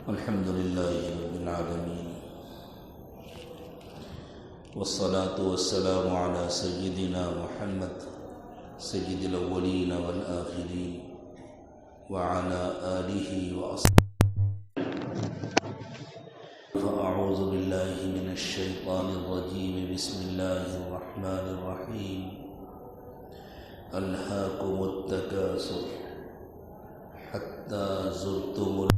الحمد لله رب العالمين والصلاة والسلام على سيدنا محمد سيد الأولين والآخرين وعلى آله وأصحابه. فأعوذ بالله من الشيطان الرجيم. بسم الله الرحمن الرحيم. ألهاكم التكاثر حتى زرتم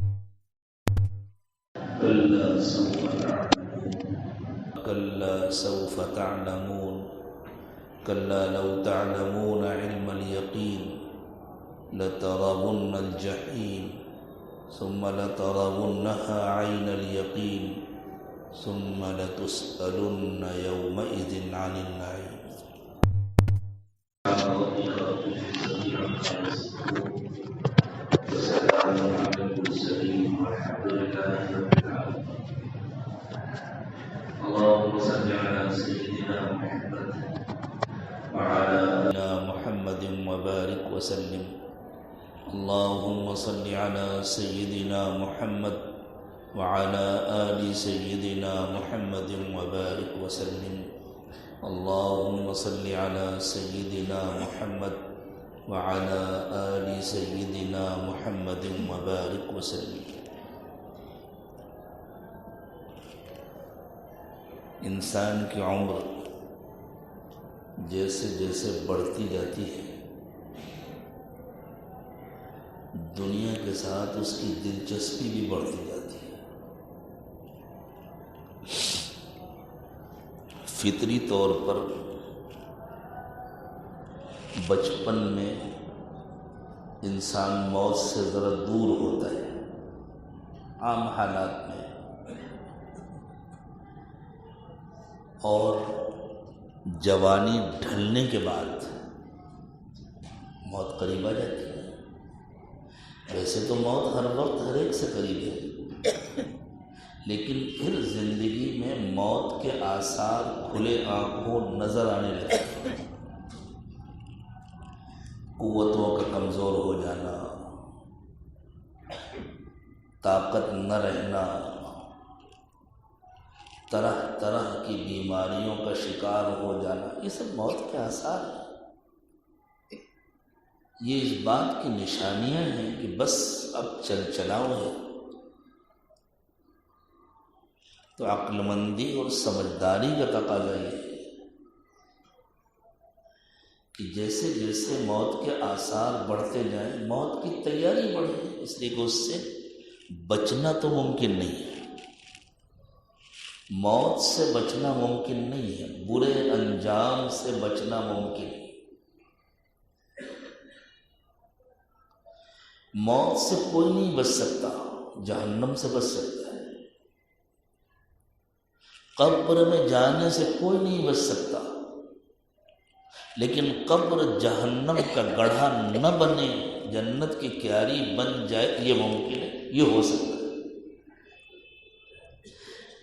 كلا سوف تعلمون كلا لو تعلمون علم اليقين لترون الجحيم ثم لترونها عين اليقين ثم لتسألن يومئذ عن النعيم. اللهم صل على سيدنا محمد وعلى آل محمد وبارك وسلم. اللهم صل على سيدنا محمد وعلى آل سيدنا محمد وبارك وسلم. اللهم صل على سيدنا محمد وعلى آل سيدنا محمد وبارك وسلم. انسان کی عمر جیسے جیسے بڑھتی جاتی ہے، دنیا کے ساتھ اس کی دلچسپی بھی بڑھتی جاتی ہے. فطری طور پر بچپن میں انسان موت سے ذرا دور ہوتا ہے عام حالات میں، اور جوانی ڈھلنے کے بعد موت قریب آ جاتی ہے. ویسے تو موت ہر وقت ہر ایک سے قریب ہے، لیکن پھر زندگی میں موت کے آثار کھلے آنکھوں نظر آنے لگتے ہیں. قوتوں کا کمزور ہو جانا، طاقت نہ رہنا، طرح طرح کی بیماریوں کا شکار ہو جانا، یہ سب موت کے آثار ہیں. یہ اس بات کی نشانیاں ہیں کہ بس اب چل چلاؤ ہے. تو عقل مندی اور سمجھداری کا تقاضا یہ ہے کہ جیسے جیسے موت کے آثار بڑھتے جائیں موت کی تیاری بڑھے، اس لیے کہ اس سے بچنا تو ممکن نہیں ہے. موت سے بچنا ممکن نہیں ہے، برے انجام سے بچنا ممکن ہے. موت سے کوئی نہیں بچ سکتا، جہنم سے بچ سکتا ہے. قبر میں جانے سے کوئی نہیں بچ سکتا، لیکن قبر جہنم کا گڑھا نہ بنے، جنت کی کیاری بن جائے، یہ ممکن ہے، یہ ہو سکتا ہے.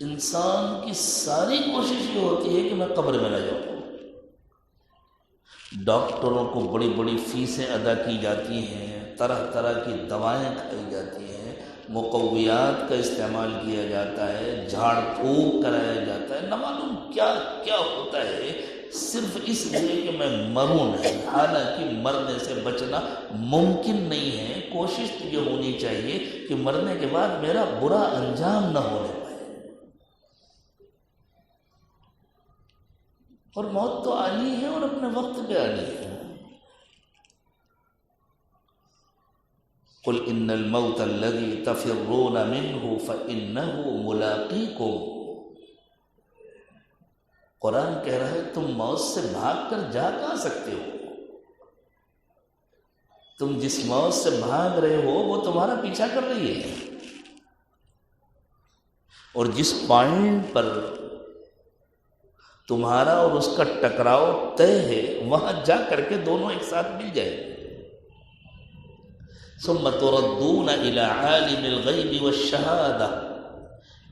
انسان کی ساری کوشش یہ ہوتی ہے کہ میں قبر میں نہ جاؤں. ڈاکٹروں کو بڑی بڑی فیسیں ادا کی جاتی ہیں، طرح طرح کی دوائیں کھائی جاتی ہیں، مقویات کا استعمال کیا جاتا ہے، جھاڑ پھونک کرایا جاتا ہے، نہ معلوم کیا کیا ہوتا ہے، صرف اس لیے کہ میں مروں نہیں. حالانکہ مرنے سے بچنا ممکن نہیں ہے. کوشش تو یہ ہونی چاہیے کہ مرنے کے بعد میرا برا انجام نہ ہونے پائے. اور موت تو آنی ہے اور اپنے وقت پہ آنی ہے. قل ان الموت الذي تفرون منه فانه ملاقيكم. قرآن کہہ رہا ہے تم موت سے بھاگ کر جا کہاں سکتے ہو؟ تم جس موت سے بھاگ رہے ہو وہ تمہارا پیچھا کر رہی ہے، اور جس پوائنٹ پر تمہارا اور اس کا ٹکراؤ طے ہے وہاں جا کر کے دونوں ایک ساتھ مل جائے. ثم تردون الى عالم الغیب والشہادہ.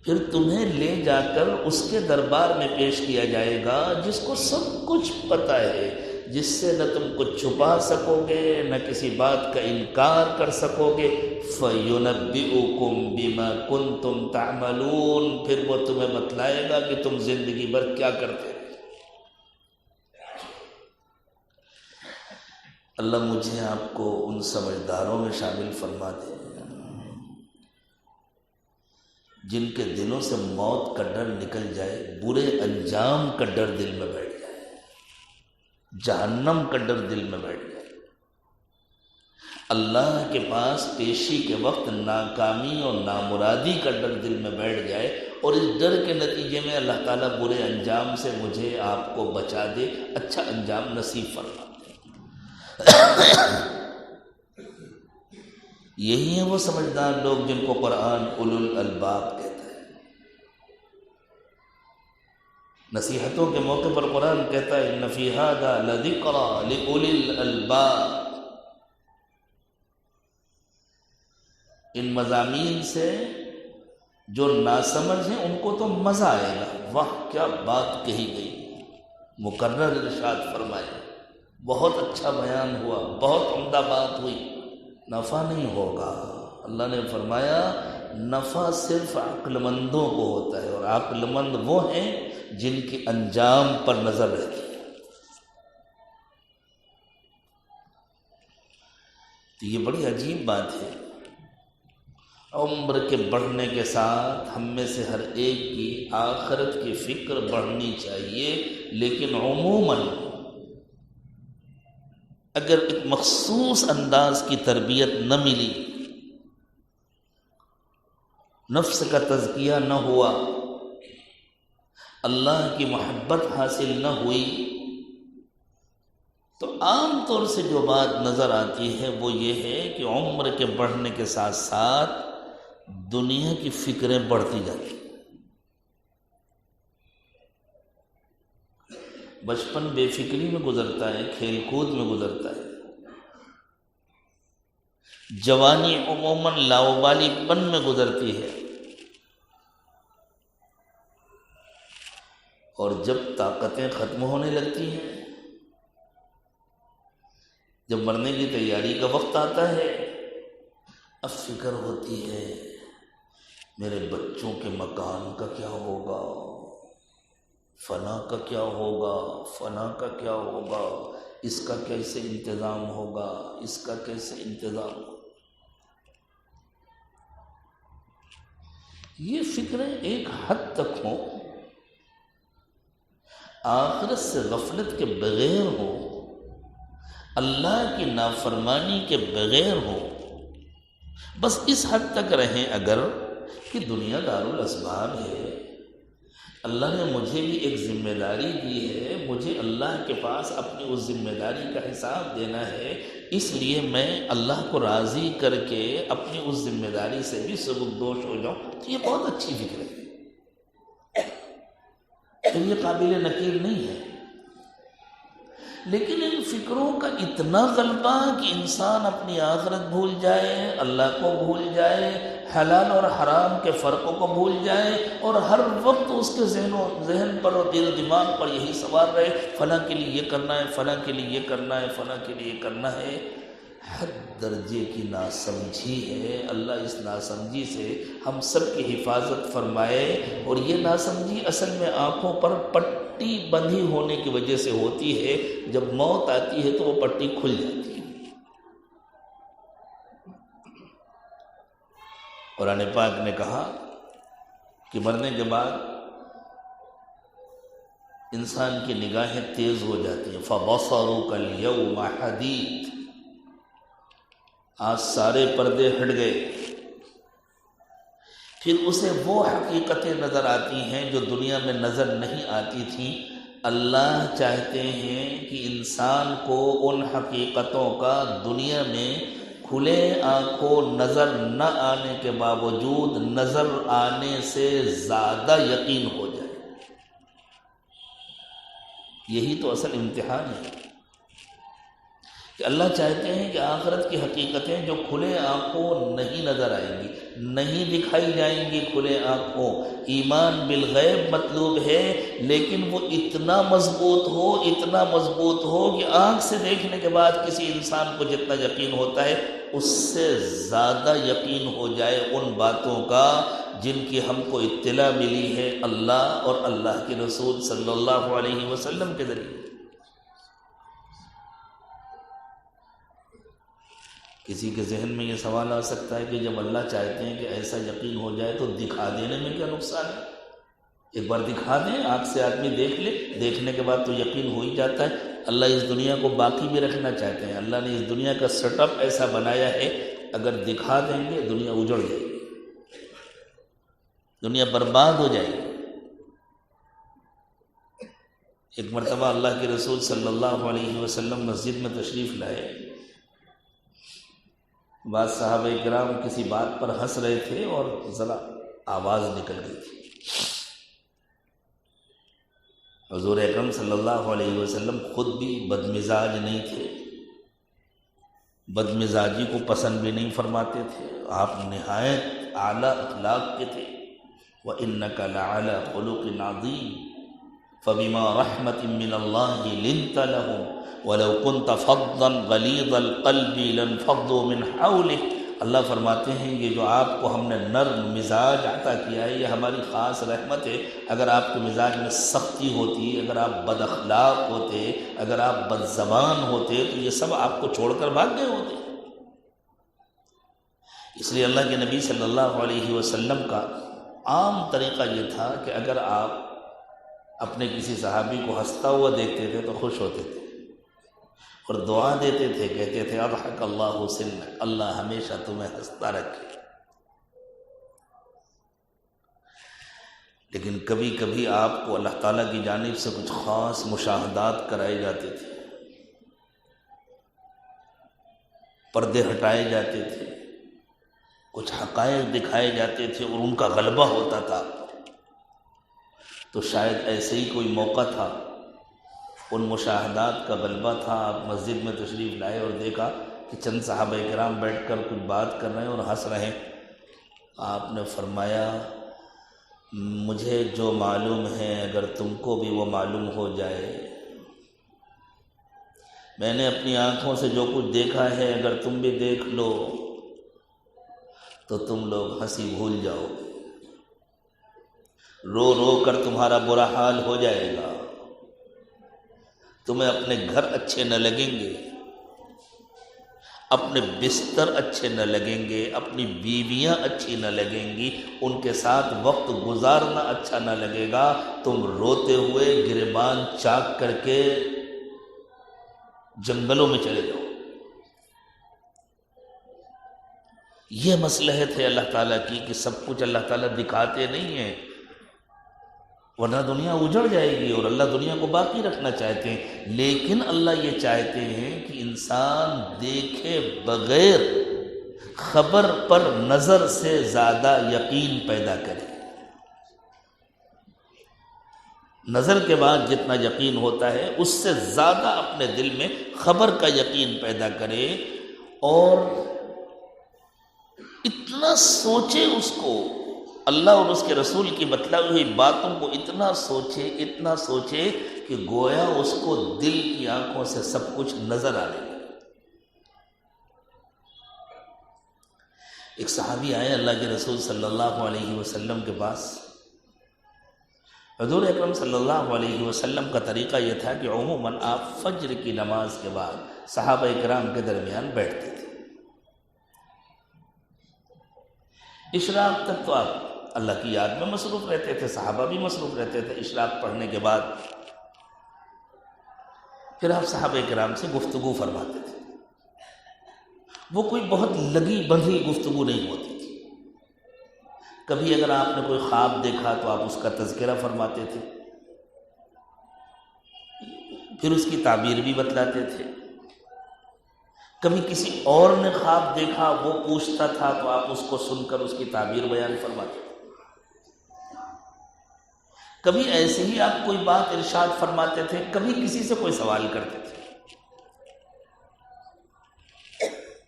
پھر تمہیں لے جا کر اس کے دربار میں پیش کیا جائے گا جس کو سب کچھ پتہ ہے، جس سے نہ تم کو چھپا سکو گے نہ کسی بات کا انکار کر سکو گے۔ فَيُنَبِّئُكُم بِمَا كُنتُمْ تَعْمَلُونَ، پھر وہ تمہیں بتلائے گا کہ تم زندگی بھر کیا کرتے رہے۔ اللہ مجھے آپ کو ان سمجھداروں میں شامل فرما دے جن کے دلوں سے موت کا ڈر نکل جائے، برے انجام کا ڈر دل میں بیٹھ جائے، جہنم کا ڈر دل میں بیٹھ جائے، اللہ کے پاس پیشی کے وقت ناکامی اور نامرادی کا ڈر دل میں بیٹھ جائے، اور اس ڈر کے نتیجے میں اللہ تعالیٰ برے انجام سے مجھے آپ کو بچا دے، اچھا انجام نصیب فرما دے۔ یہی ہیں وہ سمجھدار لوگ جن کو قرآن اولو الالباب کہتا ہے۔ نصیحتوں کے موقع پر قرآن کہتا ہے ان فی ھذا لذکریٰ لأولی الالباب، ان مضامین سے جو ناسمجھ ہیں ان کو تو مزہ آئے گا، واہ کیا بات کہی گئی، مکرر ارشاد فرمائے، بہت اچھا بیان ہوا، بہت عمدہ بات ہوئی، نفع نہیں ہوگا۔ اللہ نے فرمایا نفع صرف عقل مندوں کو ہوتا ہے، اور عقل مند وہ ہیں جن کی انجام پر نظر رہتی ہے۔ تو یہ بڑی عجیب بات ہے، عمر کے بڑھنے کے ساتھ ہم میں سے ہر ایک کی آخرت کی فکر بڑھنی چاہیے، لیکن عموماً اگر ایک مخصوص انداز کی تربیت نہ ملی، نفس کا تزکیہ نہ ہوا، اللہ کی محبت حاصل نہ ہوئی، تو عام طور سے جو بات نظر آتی ہے وہ یہ ہے کہ عمر کے بڑھنے کے ساتھ ساتھ دنیا کی فکریں بڑھتی جاتی ہیں۔ بچپن بے فکری میں گزرتا ہے، کھیل کود میں گزرتا ہے، جوانی عموماً لاؤبالی پن میں گزرتی ہے، اور جب طاقتیں ختم ہونے لگتی ہیں، جب مرنے کی تیاری کا وقت آتا ہے، اب فکر ہوتی ہے میرے بچوں کے مکان کا کیا ہوگا، فلاں کا کیا ہوگا، فلاں کا کیا ہوگا، اس کا کیسے انتظام ہوگا، اس کا کیسے انتظام ہوگا۔ یہ فکریں ایک حد تک ہوں، آخرت سے غفلت کے بغیر ہوں، اللہ کی نافرمانی کے بغیر ہوں، بس اس حد تک رہیں اگر کہ دنیا دارالاسباب ہے، اللہ نے مجھے بھی ایک ذمہ داری دی ہے، مجھے اللہ کے پاس اپنی اس ذمہ داری کا حساب دینا ہے، اس لیے میں اللہ کو راضی کر کے اپنی اس ذمہ داری سے بھی سبکدوش ہو جاؤں، تو یہ بہت اچھی فکر ہے، تو یہ قابل نکیر نہیں ہے۔ لیکن ان فکروں کا اتنا غلبہ کہ انسان اپنی آخرت بھول جائے، اللہ کو بھول جائے، حلال اور حرام کے فرقوں کو بھول جائے، اور ہر وقت اس کے ذہن پر اور دل و دماغ پر یہی سوال رہے فلاں کے لیے یہ کرنا ہے، فلاں کے لیے یہ کرنا ہے، فلاں کے لیے یہ کرنا ہے، حد درجے کی ناسمجھی ہے۔ اللہ اس ناسمجھی سے ہم سب کی حفاظت فرمائے، اور یہ ناسمجھی اصل میں آنکھوں پر پٹی بندھی ہونے کی وجہ سے ہوتی ہے، جب موت آتی ہے تو وہ پٹی کھل جاتی ہے۔ قرآن پاک نے کہا کہ مرنے کے بعد انسان کی نگاہیں تیز ہو جاتی ہیں، فَبَصَرُكَ الْيَوْمَ حَدِيدٌ، آج سارے پردے ہٹ گئے، پھر اسے وہ حقیقتیں نظر آتی ہیں جو دنیا میں نظر نہیں آتی تھیں۔ اللہ چاہتے ہیں کہ انسان کو ان حقیقتوں کا دنیا میں کھلے آنکھوں نظر نہ آنے کے باوجود نظر آنے سے زیادہ یقین ہو جائے۔ یہی تو اصل امتحان ہے۔ کہ اللہ چاہتے ہیں کہ آخرت کی حقیقتیں جو کھلے آنکھوں نہیں نظر آئیں گی، نہیں دکھائی جائیں گی کھلے آنکھوں، ایمان بالغیب مطلوب ہے، لیکن وہ اتنا مضبوط ہو، اتنا مضبوط ہو کہ آنکھ سے دیکھنے کے بعد کسی انسان کو جتنا یقین ہوتا ہے اس سے زیادہ یقین ہو جائے ان باتوں کا جن کی ہم کو اطلاع ملی ہے اللہ اور اللہ کے رسول صلی اللہ علیہ وسلم کے ذریعے۔ کسی کے ذہن میں یہ سوال آ سکتا ہے کہ جب اللہ چاہتے ہیں کہ ایسا یقین ہو جائے تو دکھا دینے میں کیا نقصان ہے؟ ایک بار دکھا دیں، آنکھ سے آدمی دیکھ لے، دیکھنے کے بعد تو یقین ہو ہی جاتا ہے۔ اللہ اس دنیا کو باقی بھی رکھنا چاہتے ہیں، اللہ نے اس دنیا کا سیٹ اپ ایسا بنایا ہے، اگر دکھا دیں گے دنیا اجڑ جائے گی، دنیا برباد ہو جائے گی۔ ایک مرتبہ اللہ کے رسول صلی اللہ علیہ وسلم مسجد میں تشریف لائے، بعض صحابہ کرام کسی بات پر ہنس رہے تھے اور ذرا آواز نکل گئی تھی۔ حضور اکرم صلی اللہ علیہ وسلم خود بھی بدمزاج نہیں تھے، بدمزاجی کو پسند بھی نہیں فرماتے تھے، آپ نہایت اعلیٰ اخلاق کے تھے۔ وَإِنَّكَ لَعَلَىٰ خُلُقٍ عَظِيمٍ فَبِمَا رَحْمَةٍ مِّنَ اللَّهِ لِنتَ لَهُمْ وَلَوْ كُنْتَ فَظًّا غَلِيظَ الْقَلْبِ لَانفَضُّوا مِنْ حَوْلِكَ۔ اللہ فرماتے ہیں یہ جو آپ کو ہم نے نرم مزاج عطا کیا ہے یہ ہماری خاص رحمت ہے۔ اگر آپ کے مزاج میں سختی ہوتی، اگر آپ بد اخلاق ہوتے، اگر آپ بد زبان ہوتے تو یہ سب آپ کو چھوڑ کر بھاگ گئے ہوتے۔ اس لیے اللہ کے نبی صلی اللہ علیہ وسلم کا عام طریقہ یہ تھا کہ اگر آپ اپنے کسی صحابی کو ہنستا ہوا دیکھتے تھے تو خوش ہوتے تھے اور دعا دیتے تھے، کہتے تھے اضحک اللہ سنک، اللہ ہمیشہ تمہیں ہنستا رکھے۔ لیکن کبھی کبھی آپ کو اللہ تعالیٰ کی جانب سے کچھ خاص مشاہدات کرائے جاتے تھے، پردے ہٹائے جاتے تھے، کچھ حقائق دکھائے جاتے تھے اور ان کا غلبہ ہوتا تھا۔ تو شاید ایسے ہی کوئی موقع تھا، ان مشاہدات کا غلبہ تھا، آپ مسجد میں تشریف لائے اور دیکھا کہ چند صحابہ کرام بیٹھ کر کچھ بات کر رہے ہیں اور ہنس رہے ہیں۔ آپ نے فرمایا مجھے جو معلوم ہے اگر تم کو بھی وہ معلوم ہو جائے، میں نے اپنی آنکھوں سے جو کچھ دیکھا ہے اگر تم بھی دیکھ لو تو تم لوگ ہنسی بھول جاؤ، رو رو کر تمہارا برا حال ہو جائے گا، تمہیں اپنے گھر اچھے نہ لگیں گے، اپنے بستر اچھے نہ لگیں گے، اپنی بیویاں اچھی نہ لگیں گی، ان کے ساتھ وقت گزارنا اچھا نہ لگے گا، تم روتے ہوئے گریبان چاک کر کے جنگلوں میں چلے جاؤ۔ یہ مصلحت ہے اللہ تعالیٰ کی کہ سب کچھ اللہ تعالیٰ دکھاتے نہیں ہیں، ورنہ دنیا اجڑ جائے گی، اور اللہ دنیا کو باقی رکھنا چاہتے ہیں، لیکن اللہ یہ چاہتے ہیں کہ انسان دیکھے بغیر خبر پر نظر سے زیادہ یقین پیدا کرے۔ نظر کے بعد جتنا یقین ہوتا ہے اس سے زیادہ اپنے دل میں خبر کا یقین پیدا کرے، اور اتنا سوچے اس کو، اللہ اور اس کے رسول کی بتلائی ہوئی باتوں کو اتنا سوچے کہ گویا اس کو دل کی آنکھوں سے سب کچھ نظر آ رہا ہے۔ ایک صحابی آئے اللہ کے رسول صلی اللہ علیہ وسلم کے پاس۔ حضور اکرم صلی اللہ علیہ وسلم کا طریقہ یہ تھا کہ عموماً آپ فجر کی نماز کے بعد صحابہ کرام کے درمیان بیٹھتے تھے، اشراق تک تو آپ اللہ کی یاد میں مصروف رہتے تھے، صحابہ بھی مصروف رہتے تھے۔ اشراق پڑھنے کے بعد پھر آپ صحابہ کرام سے گفتگو فرماتے تھے، وہ کوئی بہت لگی بندھی گفتگو نہیں ہوتی تھی۔ کبھی اگر آپ نے کوئی خواب دیکھا تو آپ اس کا تذکرہ فرماتے تھے، پھر اس کی تعبیر بھی بتلاتے تھے۔ کبھی کسی اور نے خواب دیکھا وہ پوچھتا تھا تو آپ اس کو سن کر اس کی تعبیر بیان فرماتے تھے۔ کبھی ایسے ہی آپ کوئی بات ارشاد فرماتے تھے، کبھی کسی سے کوئی سوال کرتے تھے۔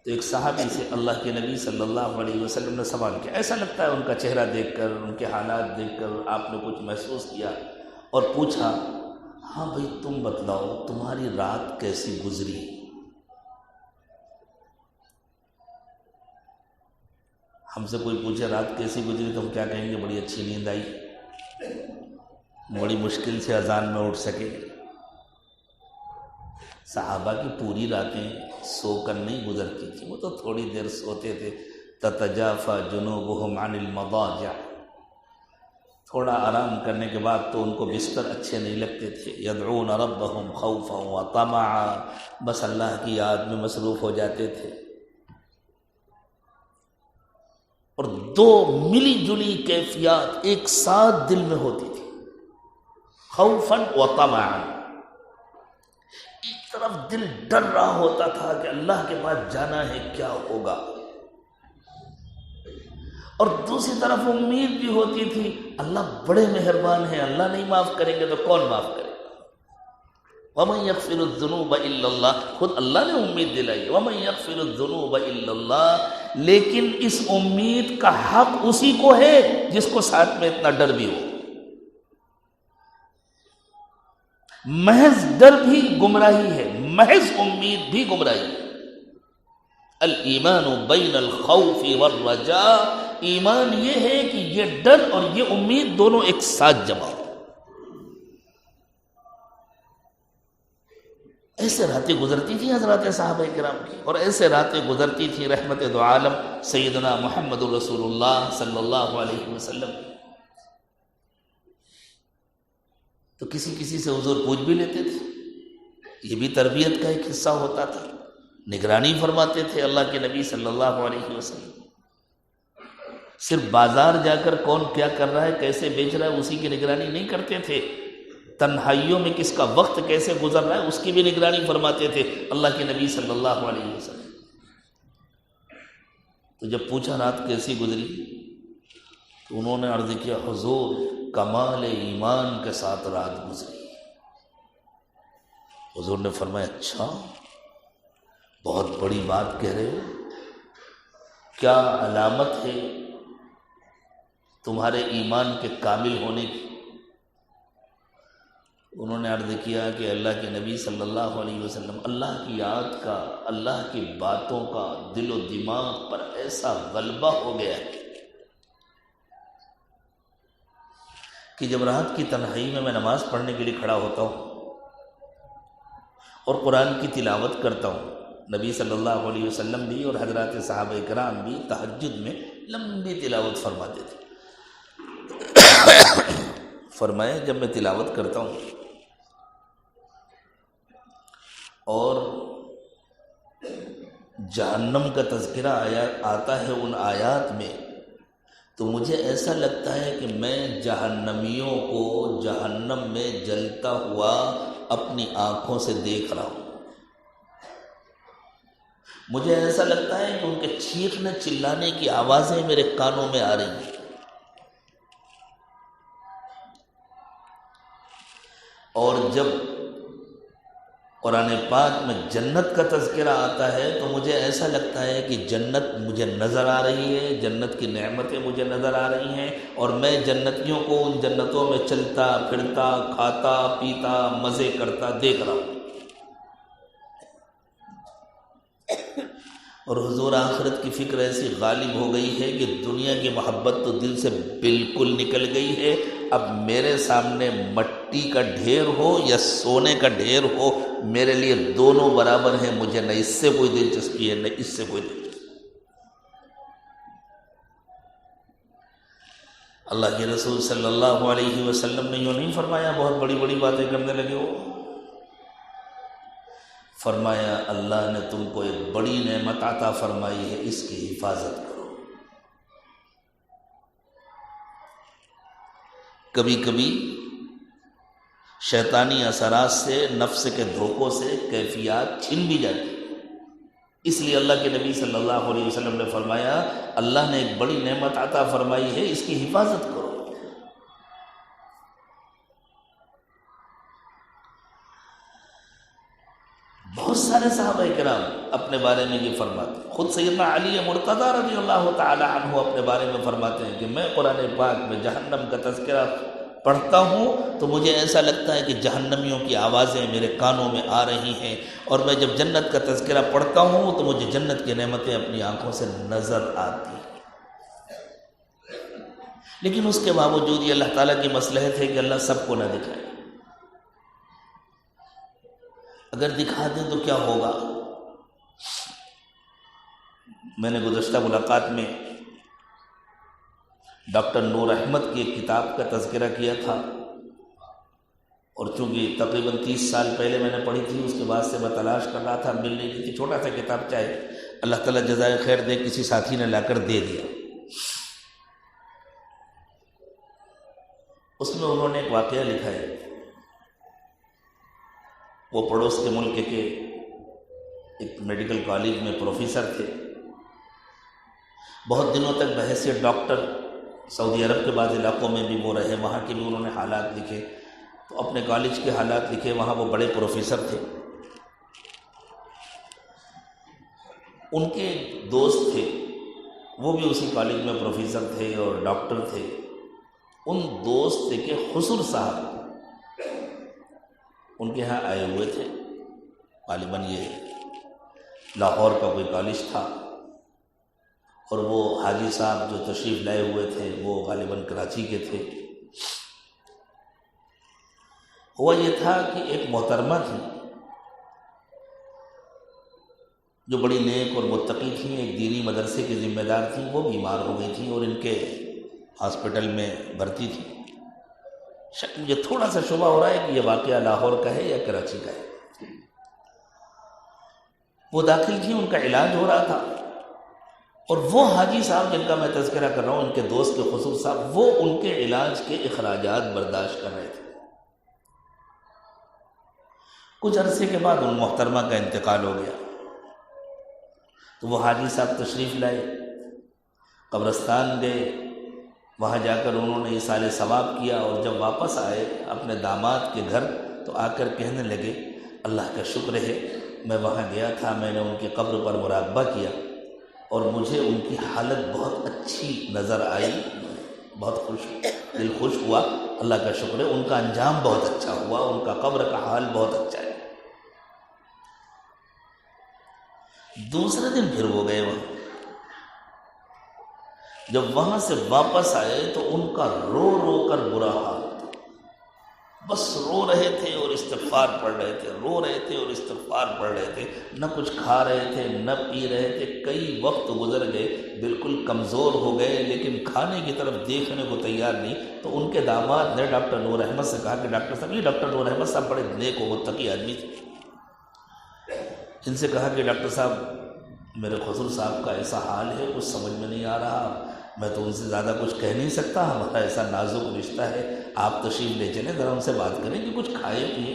تو ایک صحابی سے اللہ کے نبی صلی اللہ علیہ وسلم نے سوال کیا، ایسا لگتا ہے ان کا چہرہ دیکھ کر، ان کے حالات دیکھ کر آپ نے کچھ محسوس کیا، اور پوچھا ہاں بھائی تم بتلاؤ تمہاری رات کیسی گزری؟ ہم سے کوئی پوچھے رات کیسی گزری تو ہم کیا کہیں گے؟ بڑی اچھی نیند آئی، بڑی مشکل سے اذان میں اٹھ سکے۔ صحابہ کی پوری راتیں سو کر نہیں گزرتی تھی، وہ تو تھوڑی دیر سوتے تھے۔ تتجافى جنوبهم عن المضاجع، تھوڑا آرام کرنے کے بعد تو ان کو بستر اچھے نہیں لگتے تھے۔ يدعون ربهم خوفا وطمعا، بس اللہ کی یاد میں مصروف ہو جاتے تھے۔ اور دو ملی جلی کیفیات ایک ساتھ دل میں ہوتی تھی، خوفا وطمعا۔ ایک طرف دل ڈر رہا ہوتا تھا کہ اللہ کے پاس جانا ہے کیا ہوگا، اور دوسری طرف امید بھی ہوتی تھی اللہ بڑے مہربان ہیں، اللہ نہیں معاف کریں گے تو کون معاف کرے گا۔ وَمَن يَغْفِرُ الذُّنُوبَ إِلَّا اللَّهُ، خود اللہ نے امید دلائی، وَمَن يَغْفِرُ الذُّنُوبَ إِلَّا اللَّهُ، لیکن اس امید کا حق اسی کو ہے جس کو ساتھ میں اتنا ڈر بھی ہو۔ محض ڈر بھی گمراہی ہے، محض امید بھی گمراہی ہے۔ الایمان بین الخوف والرجاء، ایمان یہ ہے کہ یہ ڈر اور یہ امید دونوں ایک ساتھ جمع ہو۔ ایسے راتیں گزرتی تھیں حضرات صحابہ کرام کی، اور ایسے راتیں گزرتی تھیں رحمت دو عالم سیدنا محمد رسول اللہ صلی اللہ علیہ وسلم۔ تو کسی کسی سے حضور پوچھ بھی لیتے تھے، یہ بھی تربیت کا ایک حصہ ہوتا تھا۔ نگرانی فرماتے تھے اللہ کے نبی صلی اللہ علیہ وسلم۔ صرف بازار جا کر کون کیا کر رہا ہے، کیسے بیچ رہا ہے، اسی کی نگرانی نہیں کرتے تھے، تنہائیوں میں کس کا وقت کیسے گزر رہا ہے اس کی بھی نگرانی فرماتے تھے اللہ کے نبی صلی اللہ علیہ وسلم۔ تو جب پوچھا رات کیسی گزری تو انہوں نے عرض کیا حضور کمال ایمان کے ساتھ رات گزری۔ حضور نے فرمایا اچھا بہت بڑی بات کہہ رہے ہو، کیا علامت ہے تمہارے ایمان کے کامل ہونے کی؟ انہوں نے عرض کیا کہ اللہ کے نبی صلی اللہ علیہ وسلم اللہ کی یاد کا، اللہ کی باتوں کا دل و دماغ پر ایسا غلبہ ہو گیا ہے کہ جب رات کی تنہائی میں نماز پڑھنے کے لیے کھڑا ہوتا ہوں اور قرآن کی تلاوت کرتا ہوں، نبی صلی اللہ علیہ وسلم بھی اور حضرات صحابہ کرام بھی تہجد میں لمبی تلاوت فرماتے تھے۔ فرمائے جب میں تلاوت کرتا ہوں اور جہنم کا تذکرہ آتا ہے ان آیات میں، تو مجھے ایسا لگتا ہے کہ میں جہنمیوں کو جہنم میں جلتا ہوا اپنی آنکھوں سے دیکھ رہا ہوں۔ مجھے ایسا لگتا ہے کہ ان کے چیخنے چلانے کی آوازیں میرے کانوں میں آ رہی ہیں، اور جب قرآن پاک میں جنت کا تذکرہ آتا ہے تو مجھے ایسا لگتا ہے کہ جنت مجھے نظر آ رہی ہے، جنت کی نعمتیں مجھے نظر آ رہی ہیں، اور میں جنتیوں کو ان جنتوں میں چلتا پھرتا کھاتا پیتا مزے کرتا دیکھ رہا ہوں۔ اور حضور آخرت کی فکر ایسی غالب ہو گئی ہے کہ دنیا کی محبت تو دل سے بالکل نکل گئی ہے۔ اب میرے سامنے مٹی کا ڈھیر ہو یا سونے کا ڈھیر ہو، میرے لیے دونوں برابر ہیں، مجھے نہ اس سے کوئی دلچسپی ہے نہ اس سے کوئی دلچسپی۔ اللہ کے رسول صلی اللہ علیہ وسلم نے یوں نہیں فرمایا بہت بڑی بڑی باتیں کرنے لگے ہو، فرمایا اللہ نے تم کو ایک بڑی نعمت عطا فرمائی ہے، اس کی حفاظت کرو۔ کبھی کبھی شیطانی اثرات سے، نفس کے دھوکوں سے کیفیات چھن بھی جاتی، اس لیے اللہ کے نبی صلی اللہ علیہ وسلم نے فرمایا اللہ نے ایک بڑی نعمت عطا فرمائی ہے، اس کی حفاظت کرو۔ بہت سارے صحابہ کرام اپنے بارے میں یہ فرماتے ہیں، خود سیدنا علی مرتضیٰ رضی اللہ تعالی عنہ اپنے بارے میں فرماتے ہیں کہ میں قرآن پاک میں جہنم کا تذکرہ پڑھتا ہوں تو مجھے ایسا لگتا ہے کہ جہنمیوں کی آوازیں میرے کانوں میں آ رہی ہیں، اور میں جب جنت کا تذکرہ پڑھتا ہوں تو مجھے جنت کی نعمتیں اپنی آنکھوں سے نظر آتی ہیں۔ لیکن اس کے باوجود یہ اللہ تعالیٰ کی مصلحت ہے کہ اللہ سب کو نہ دکھائے، اگر دکھا دیں تو کیا ہوگا۔ میں نے گزشتہ ملاقات میں ڈاکٹر نور احمد کی ایک کتاب کا تذکرہ کیا تھا، اور چونکہ تقریباً 30 سال پہلے میں نے پڑھی تھی، اس کے بعد سے میں تلاش کر رہا تھا، مل نہیں رہی تھی، چھوٹا سا کتاب چاہے، اللہ تعالیٰ جزائے خیر دے، کسی ساتھی نے لا کر دے دیا۔ اس میں انہوں نے ایک واقعہ لکھا ہے، وہ پڑوس کے ملک کے ایک میڈیکل کالج میں پروفیسر تھے، بہت دنوں تک بحیثیت ڈاکٹر سعودی عرب کے بعض علاقوں میں بھی وہ رہے، وہاں کے بھی انہوں نے حالات لکھے، تو اپنے کالج کے حالات لکھے، وہاں وہ بڑے پروفیسر تھے۔ ان کے دوست تھے، وہ بھی اسی کالج میں پروفیسر تھے اور ڈاکٹر تھے۔ ان دوست کے خسر صاحب ان کے ہاں آئے ہوئے تھے، غالباً یہ لاہور کا کوئی کالج تھا، اور وہ حاجی صاحب جو تشریف لائے ہوئے تھے وہ غالباً کراچی کے تھے۔ ہوا یہ تھا کہ ایک محترمہ تھی جو بڑی نیک اور متقی تھیں، ایک دینی مدرسے کی ذمہ دار تھیں، وہ بیمار ہو گئی تھیں اور ان کے ہاسپٹل میں بھرتی تھی۔ مجھے تھوڑا سا شبہ ہو رہا ہے کہ یہ واقعہ لاہور کا ہے یا کراچی کا ہے۔ وہ داخل تھی، ان کا علاج ہو رہا تھا، اور وہ حاجی صاحب جن کا میں تذکرہ کر رہا ہوں، ان کے دوست کے خصوص صاحب، وہ ان کے علاج کے اخراجات برداشت کر رہے تھے۔ کچھ عرصے کے بعد ان محترمہ کا انتقال ہو گیا، تو وہ حاجی صاحب تشریف لائے، قبرستان گئے، وہاں جا کر انہوں نے ایصال ثواب کیا، اور جب واپس آئے اپنے داماد کے گھر تو آ کر کہنے لگے اللہ کا شکر ہے میں وہاں گیا تھا، میں نے ان کی قبر پر مراقبہ کیا اور مجھے ان کی حالت بہت اچھی نظر آئی، بہت دل خوش ہوا، اللہ کا شکر ہے ان کا انجام بہت اچھا ہوا، ان کا قبر کا حال بہت اچھا ہے۔ دوسرے دن پھر وہ گئے وہاں، جب وہاں سے واپس آئے تو ان کا رو رو کر برا حال تھا، بس رو رہے تھے اور استغفار پڑھ رہے تھے، رو رہے تھے اور استغفار پڑھ رہے تھے، نہ کچھ کھا رہے تھے نہ پی رہے تھے، کئی وقت گزر گئے، بالکل کمزور ہو گئے، لیکن کھانے کی طرف دیکھنے کو تیار نہیں۔ تو ان کے داماد نے ڈاکٹر نور احمد سے کہا کہ ڈاکٹر صاحب، یہ ڈاکٹر نور احمد صاحب بڑے نیک و متقی آدمی تھے، ان سے کہا کہ ڈاکٹر صاحب میرے خسر صاحب کا ایسا حال ہے، کچھ سمجھ میں نہیں آ رہا، میں تو ان سے زیادہ کچھ کہہ نہیں سکتا، ہمارا ایسا نازک رشتہ ہے، آپ تشریف لے چلیں، ذرا ان سے بات کریں کہ کچھ کھائے پیے۔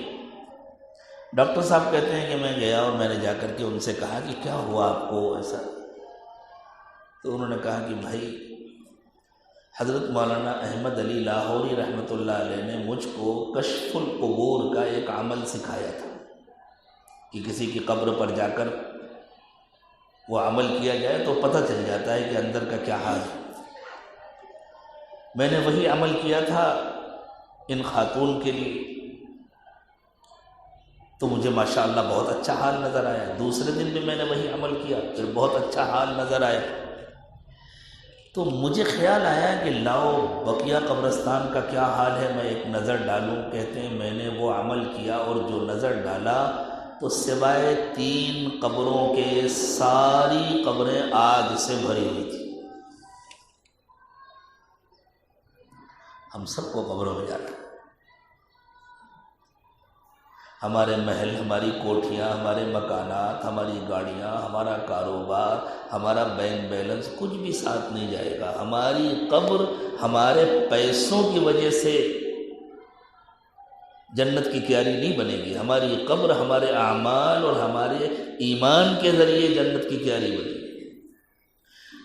ڈاکٹر صاحب کہتے ہیں کہ میں گیا اور میں نے جا کر کے ان سے کہا کہ کیا ہوا آپ کو ایسا؟ تو انہوں نے کہا کہ بھائی حضرت مولانا احمد علی لاہوری رحمۃ اللہ علیہ نے مجھ کو کشف القبور کا ایک عمل سکھایا تھا کہ کسی کی قبر پر جا کر وہ عمل کیا جائے تو پتہ چل جاتا ہے کہ اندر کا کیا حال ہے۔ میں نے وہی عمل کیا تھا ان خاتون کے لیے، تو مجھے ماشاءاللہ بہت اچھا حال نظر آیا، دوسرے دن بھی میں نے وہی عمل کیا، پھر بہت اچھا حال نظر آیا۔ تو مجھے خیال آیا کہ لاؤ بقیہ قبرستان کا کیا حال ہے، میں ایک نظر ڈالوں۔ کہتے ہیں میں نے وہ عمل کیا اور جو نظر ڈالا تو سوائے 3 قبروں کے ساری قبریں آگ سے بھری ہوئی تھی۔ ہم سب کو قبروں میں جانا، ہمارے محل، ہماری کوٹھیاں، ہمارے مکانات، ہماری گاڑیاں، ہمارا کاروبار، ہمارا بینک بیلنس کچھ بھی ساتھ نہیں جائے گا۔ ہماری قبر ہمارے پیسوں کی وجہ سے جنت کی کیاری نہیں بنے گی، ہماری قبر ہمارے اعمال اور ہمارے ایمان کے ذریعے جنت کی کیاری بنے گی۔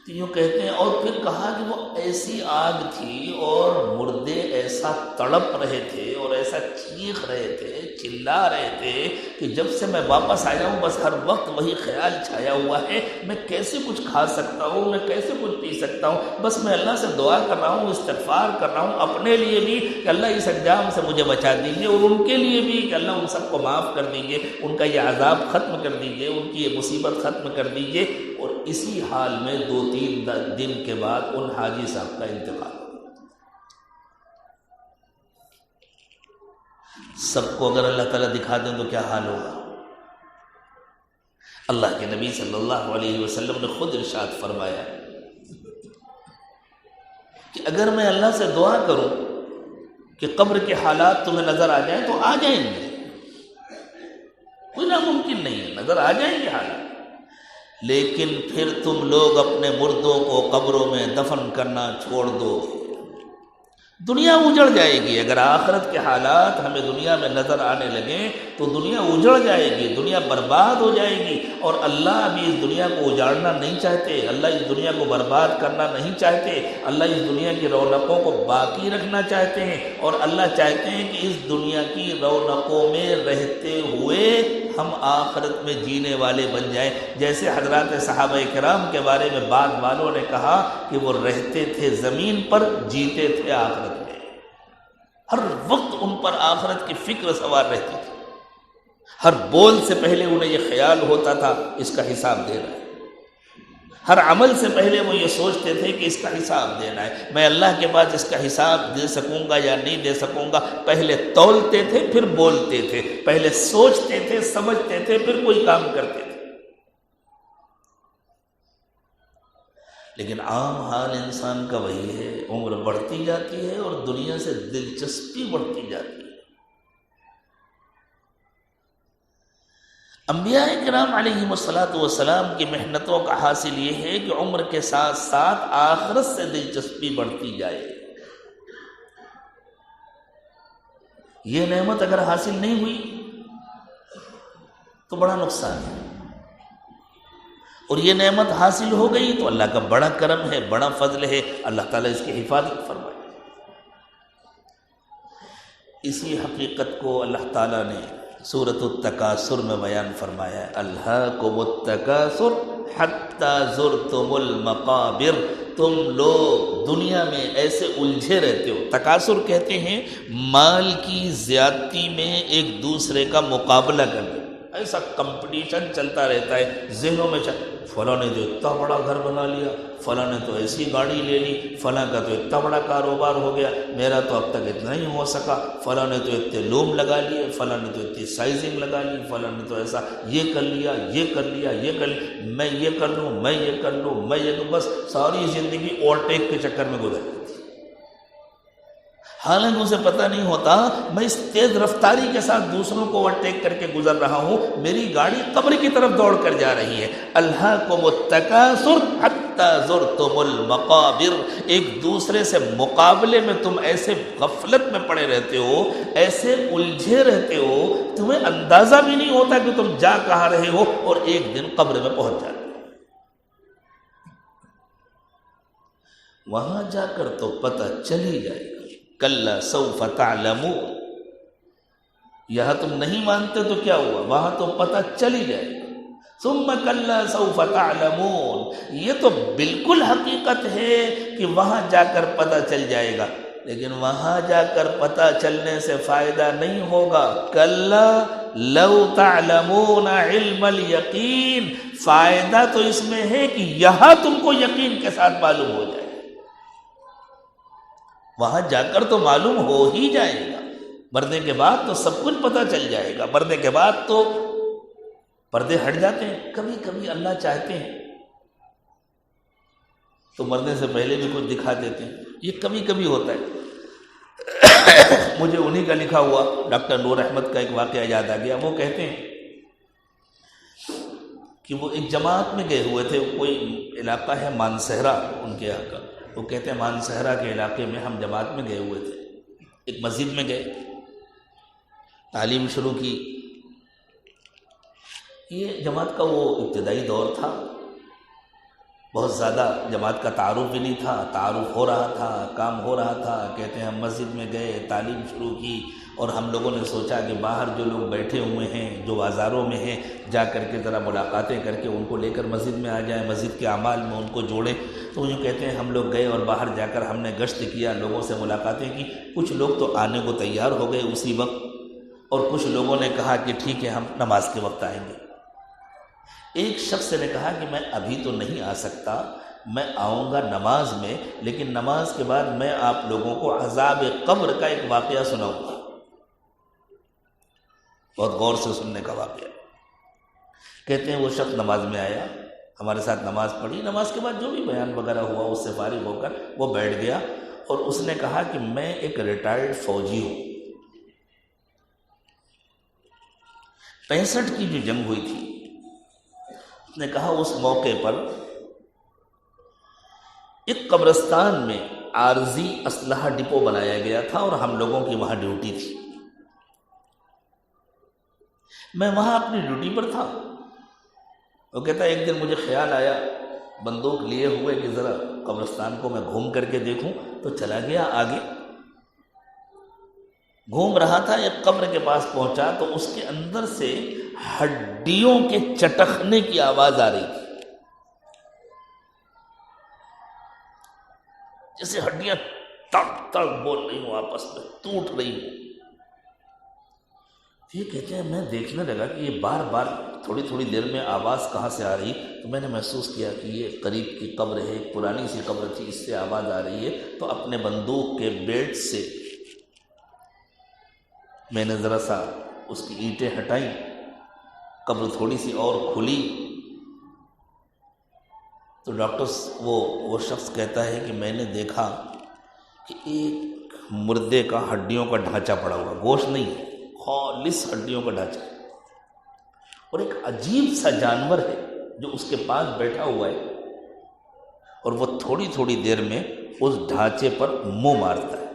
تو یوں کہتے ہیں اور پھر کہا کہ وہ ایسی آگ تھی اور مردے ایسا تڑپ رہے تھے اور ایسا چیخ رہے تھے، چلا رہے تھے کہ جب سے میں واپس آیا ہوں بس ہر وقت وہی خیال چھایا ہوا ہے، میں کیسے کچھ کھا سکتا ہوں، میں کیسے کچھ پی سکتا ہوں، بس میں اللہ سے دعا کر رہا ہوں، استغفار کر رہا ہوں اپنے لیے بھی کہ اللہ اس انجام سے مجھے بچا دیجیے، اور ان کے لیے بھی کہ اللہ ان سب کو معاف کر دیجیے، ان کا یہ عذاب ختم کر دیجیے، ان کی یہ مصیبت ختم کر دیجیے۔ اور اسی حال میں 2-3 دن کے بعد ان حاجی صاحب کا انتقال ہو گیا۔ سب کو اگر اللہ تعالیٰ دکھا دیں تو کیا حال ہوگا؟ اللہ کے نبی صلی اللہ علیہ وسلم نے خود ارشاد فرمایا کہ اگر میں اللہ سے دعا کروں کہ قبر کے حالات تمہیں نظر آ جائیں تو آ جائیں گے، کوئی ناممکن نہیں ہے، نظر آ جائیں گے حالات، لیکن پھر تم لوگ اپنے مردوں کو قبروں میں دفن کرنا چھوڑ دو، دنیا اجڑ جائے گی۔ اگر آخرت کے حالات ہمیں دنیا میں نظر آنے لگیں تو دنیا اجڑ جائے گی، دنیا برباد ہو جائے گی، اور اللہ ابھی اس دنیا کو اجاڑنا نہیں چاہتے، اللہ اس دنیا کو برباد کرنا نہیں چاہتے، اللہ اس دنیا کی رونقوں کو باقی رکھنا چاہتے ہیں، اور اللہ چاہتے ہیں کہ اس دنیا کی رونقوں میں رہتے ہوئے ہم آخرت میں جینے والے بن جائیں۔ جیسے حضرات صحابہ کرام کے بارے میں بعض والوں نے کہا کہ وہ رہتے تھے زمین پر، جیتے تھے آخرت میں، ہر وقت ان پر آخرت کی فکر سوار رہتی تھی، ہر بول سے پہلے انہیں یہ خیال ہوتا تھا اس کا حساب دینا ہے، ہر عمل سے پہلے وہ یہ سوچتے تھے کہ اس کا حساب دینا ہے، میں اللہ کے پاس اس کا حساب دے سکوں گا یا نہیں دے سکوں گا۔ پہلے تولتے تھے پھر بولتے تھے، پہلے سوچتے تھے سمجھتے تھے پھر کوئی کام کرتے تھے۔ لیکن عام حال انسان کا وہی ہے، عمر بڑھتی جاتی ہے اور دنیا سے دلچسپی بڑھتی جاتی ہے۔ انبیاء کرام علیہم الصلاۃ کی محنتوں کا حاصل یہ ہے کہ عمر کے ساتھ ساتھ آخرت سے دلچسپی بڑھتی جائے۔ یہ نعمت اگر حاصل نہیں ہوئی تو بڑا نقصان ہے، اور یہ نعمت حاصل ہو گئی تو اللہ کا بڑا کرم ہے، بڑا فضل ہے، اللہ تعالیٰ اس کی حفاظت فرمائے۔ اسی حقیقت کو اللہ تعالیٰ نے سورۃ التکاثر میں بیان فرمایا ہے، الہاکم التکاثر حتی زرتم المقابر، تم لوگ دنیا میں ایسے الجھے رہتے ہو۔ تکاثر کہتے ہیں مال کی زیادتی میں ایک دوسرے کا مقابلہ کرنا، ایسا کمپٹیشن چلتا رہتا ہے ذہنوں میں، فلاں نے تو اتنا بڑا گھر بنا لیا، فلاں نے تو ایسی گاڑی لے لی، فلاں کا تو اتنا بڑا کاروبار ہو گیا، میرا تو اب تک اتنا ہی ہو سکا، فلاں نے تو اتنے لوم لگا لیے، فلاں نے تو اتنی سائزنگ لگا لی، فلاں نے تو ایسا یہ کر لیا، یہ کر لیا، یہ کر لیا، میں یہ کر لوں، میں یہ کر لوں، میں یہ تو بس ساری زندگی اوورٹیک کے چکر میں گزر جاتی ہے۔ حالانکہ اسے پتہ نہیں ہوتا میں اس تیز رفتاری کے ساتھ دوسروں کو اوورٹیک کر کے گزر رہا ہوں، میری گاڑی قبر کی طرف دوڑ کر جا رہی ہے۔ الہاکم التکاثر حتی زرتم المقابر، ایک دوسرے سے مقابلے میں تم ایسے غفلت میں پڑے رہتے ہو، ایسے الجھے رہتے ہو، تمہیں اندازہ بھی نہیں ہوتا کہ تم جا کہاں رہے ہو، اور ایک دن قبر میں پہنچ جاتے ہو۔ وہاں جا کر تو پتہ چل ہی جائے گا، کلا سوف تعلمون، یہاں تم نہیں مانتے تو کیا ہوا، وہاں تو پتہ چل ہی جائے گا۔ ثم کلا سوف تعلمون، یہ تو بالکل حقیقت ہے کہ وہاں جا کر پتہ چل جائے گا، لیکن وہاں جا کر پتہ چلنے سے فائدہ نہیں ہوگا۔ کلا لو تعلمون علم الیقین، فائدہ تو اس میں ہے کہ یہاں تم کو یقین کے ساتھ معلوم ہو جائے، وہاں جا کر تو معلوم ہو ہی جائے گا، مرنے کے بعد تو سب کچھ پتہ چل جائے گا، مرنے کے بعد تو پردے ہٹ جاتے ہیں۔ کبھی کبھی اللہ چاہتے ہیں تو مرنے سے پہلے بھی کچھ دکھا دیتے ہیں، یہ کبھی کبھی ہوتا ہے۔ مجھے انہی کا لکھا ہوا ڈاکٹر نور احمد کا ایک واقعہ یاد آ گیا۔ وہ کہتے ہیں کہ وہ ایک جماعت میں گئے ہوئے تھے، کوئی علاقہ ہے مانسہرہ ان کے یہاں کا، وہ کہتے ہیں مانسہرہ کے علاقے میں ہم جماعت میں گئے ہوئے تھے، ایک مسجد میں گئے، تعلیم شروع کی۔ یہ جماعت کا وہ ابتدائی دور تھا، بہت زیادہ جماعت کا تعارف بھی نہیں تھا، تعارف ہو رہا تھا، کام ہو رہا تھا۔ کہتے ہیں ہم مسجد میں گئے، تعلیم شروع کی، اور ہم لوگوں نے سوچا کہ باہر جو لوگ بیٹھے ہوئے ہیں، جو بازاروں میں ہیں، جا کر کے ذرا ملاقاتیں کر کے ان کو لے کر مسجد میں آ جائیں، مسجد کے اعمال میں ان کو جوڑیں۔ تو یوں کہتے ہیں ہم لوگ گئے اور باہر جا کر ہم نے گشت کیا، لوگوں سے ملاقاتیں کی۔ کچھ لوگ تو آنے کو تیار ہو گئے اسی وقت، اور کچھ لوگوں نے کہا کہ ٹھیک ہے ہم نماز کے وقت آئیں گے۔ ایک شخص نے کہا کہ میں ابھی تو نہیں آ سکتا، میں آؤں گا نماز میں، لیکن نماز کے بعد میں آپ لوگوں کو عذاب قبر کا ایک واقعہ سناؤں گا۔ بہت غور سے سننے کا واقعہ۔ کہتے ہیں وہ شخص نماز میں آیا، ہمارے ساتھ نماز پڑھی، نماز کے بعد جو بھی بیان وغیرہ ہوا اس سے فارغ ہو کر وہ بیٹھ گیا، اور اس نے کہا کہ میں ایک ریٹائرڈ فوجی ہوں۔ 65 کی جو جنگ ہوئی تھی، اس نے کہا اس موقع پر ایک قبرستان میں عارضی اسلحہ ڈپو بنایا گیا تھا اور ہم لوگوں کی وہاں ڈیوٹی تھی۔ میں وہاں اپنی ڈیوٹی پر تھا۔ وہ کہتا ہے ایک دن مجھے خیال آیا بندوق لیے ہوئے کہ ذرا قبرستان کو میں گھوم کر کے دیکھوں، تو چلا گیا آگے۔ گھوم رہا تھا، ایک قبر کے پاس پہنچا تو اس کے اندر سے ہڈیوں کے چٹکنے کی آواز آ رہی تھی، جیسے ہڈیاں تڑ تڑ بول رہی ہوں، آپس میں ٹوٹ رہی ہوں۔ یہ کہتے ہیں میں دیکھنے لگا کہ یہ بار بار تھوڑی تھوڑی دیر میں آواز کہاں سے آ رہی، تو میں نے محسوس کیا کہ یہ قریب کی قبر ہے، ایک پرانی سی قبر تھی، اس سے آواز آ رہی ہے۔ تو اپنے بندوق کے بیٹ سے میں نے ذرا سا اس کی اینٹیں ہٹائیں، قبر تھوڑی سی اور کھلی، تو ڈاکٹر وہ شخص کہتا ہے کہ میں نے دیکھا کہ ایک مردے کا ہڈیوں کا ڈھانچہ پڑا ہوا، گوشت نہیں، خالص ہڈیوں کا ڈھانچہ، اور ایک عجیب سا جانور ہے جو اس کے پاس بیٹھا ہوا ہے، اور وہ تھوڑی تھوڑی دیر میں اس ڈھانچے پر منہ مارتا ہے،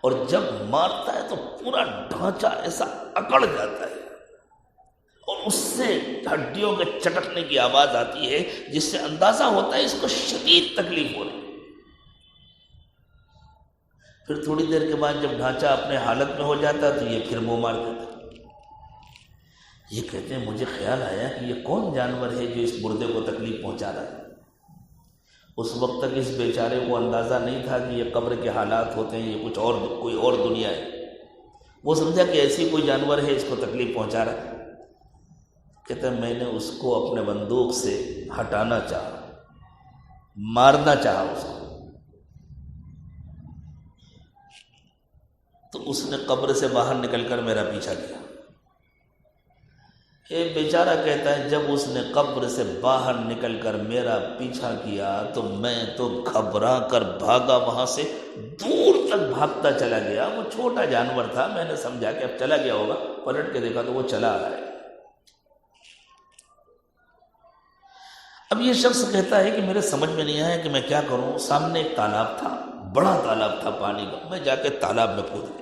اور جب مارتا ہے تو پورا ڈھانچہ ایسا اکڑ جاتا ہے، اور اس سے ہڈیوں کے چٹکنے کی آواز آتی ہے، جس سے اندازہ ہوتا ہے اس کو شدید تکلیف ہو رہی ہے۔ پھر تھوڑی دیر کے بعد جب ڈھانچہ اپنے حالت میں ہو جاتا ہے تو یہ پھر منہ مار دیتا ہے۔ یہ کہتے ہیں مجھے خیال آیا کہ یہ کون جانور ہے جو اس مردے کو تکلیف پہنچا رہا ہے۔ اس وقت تک اس بیچارے کو اندازہ نہیں تھا کہ یہ قبر کے حالات ہوتے ہیں، یہ کوئی اور دنیا ہے۔ وہ سمجھا کہ ایسی کوئی جانور ہے اس کو تکلیف پہنچا رہا ہے۔ کہتے ہیں میں نے اس کو اپنے بندوق سے ہٹانا چاہا، مارنا چاہا اس کو، تو اس نے قبر سے باہر نکل کر میرا پیچھا کیا۔ ایک بیچارہ کہتا ہے جب اس نے قبر سے باہر نکل کر میرا پیچھا کیا تو میں تو گھبرا کر بھاگا، وہاں سے دور تک بھاگتا چلا گیا۔ وہ چھوٹا جانور تھا، میں نے سمجھا کہ اب چلا گیا ہوگا، پلٹ کے دیکھا تو وہ چلا آ رہا ہے۔ اب یہ شخص کہتا ہے کہ میرے سمجھ میں نہیں آیا کہ میں کیا کروں۔ سامنے ایک تالاب تھا، بڑا تالاب تھا پانی کا، میں جا کے تالاب میں کود گیا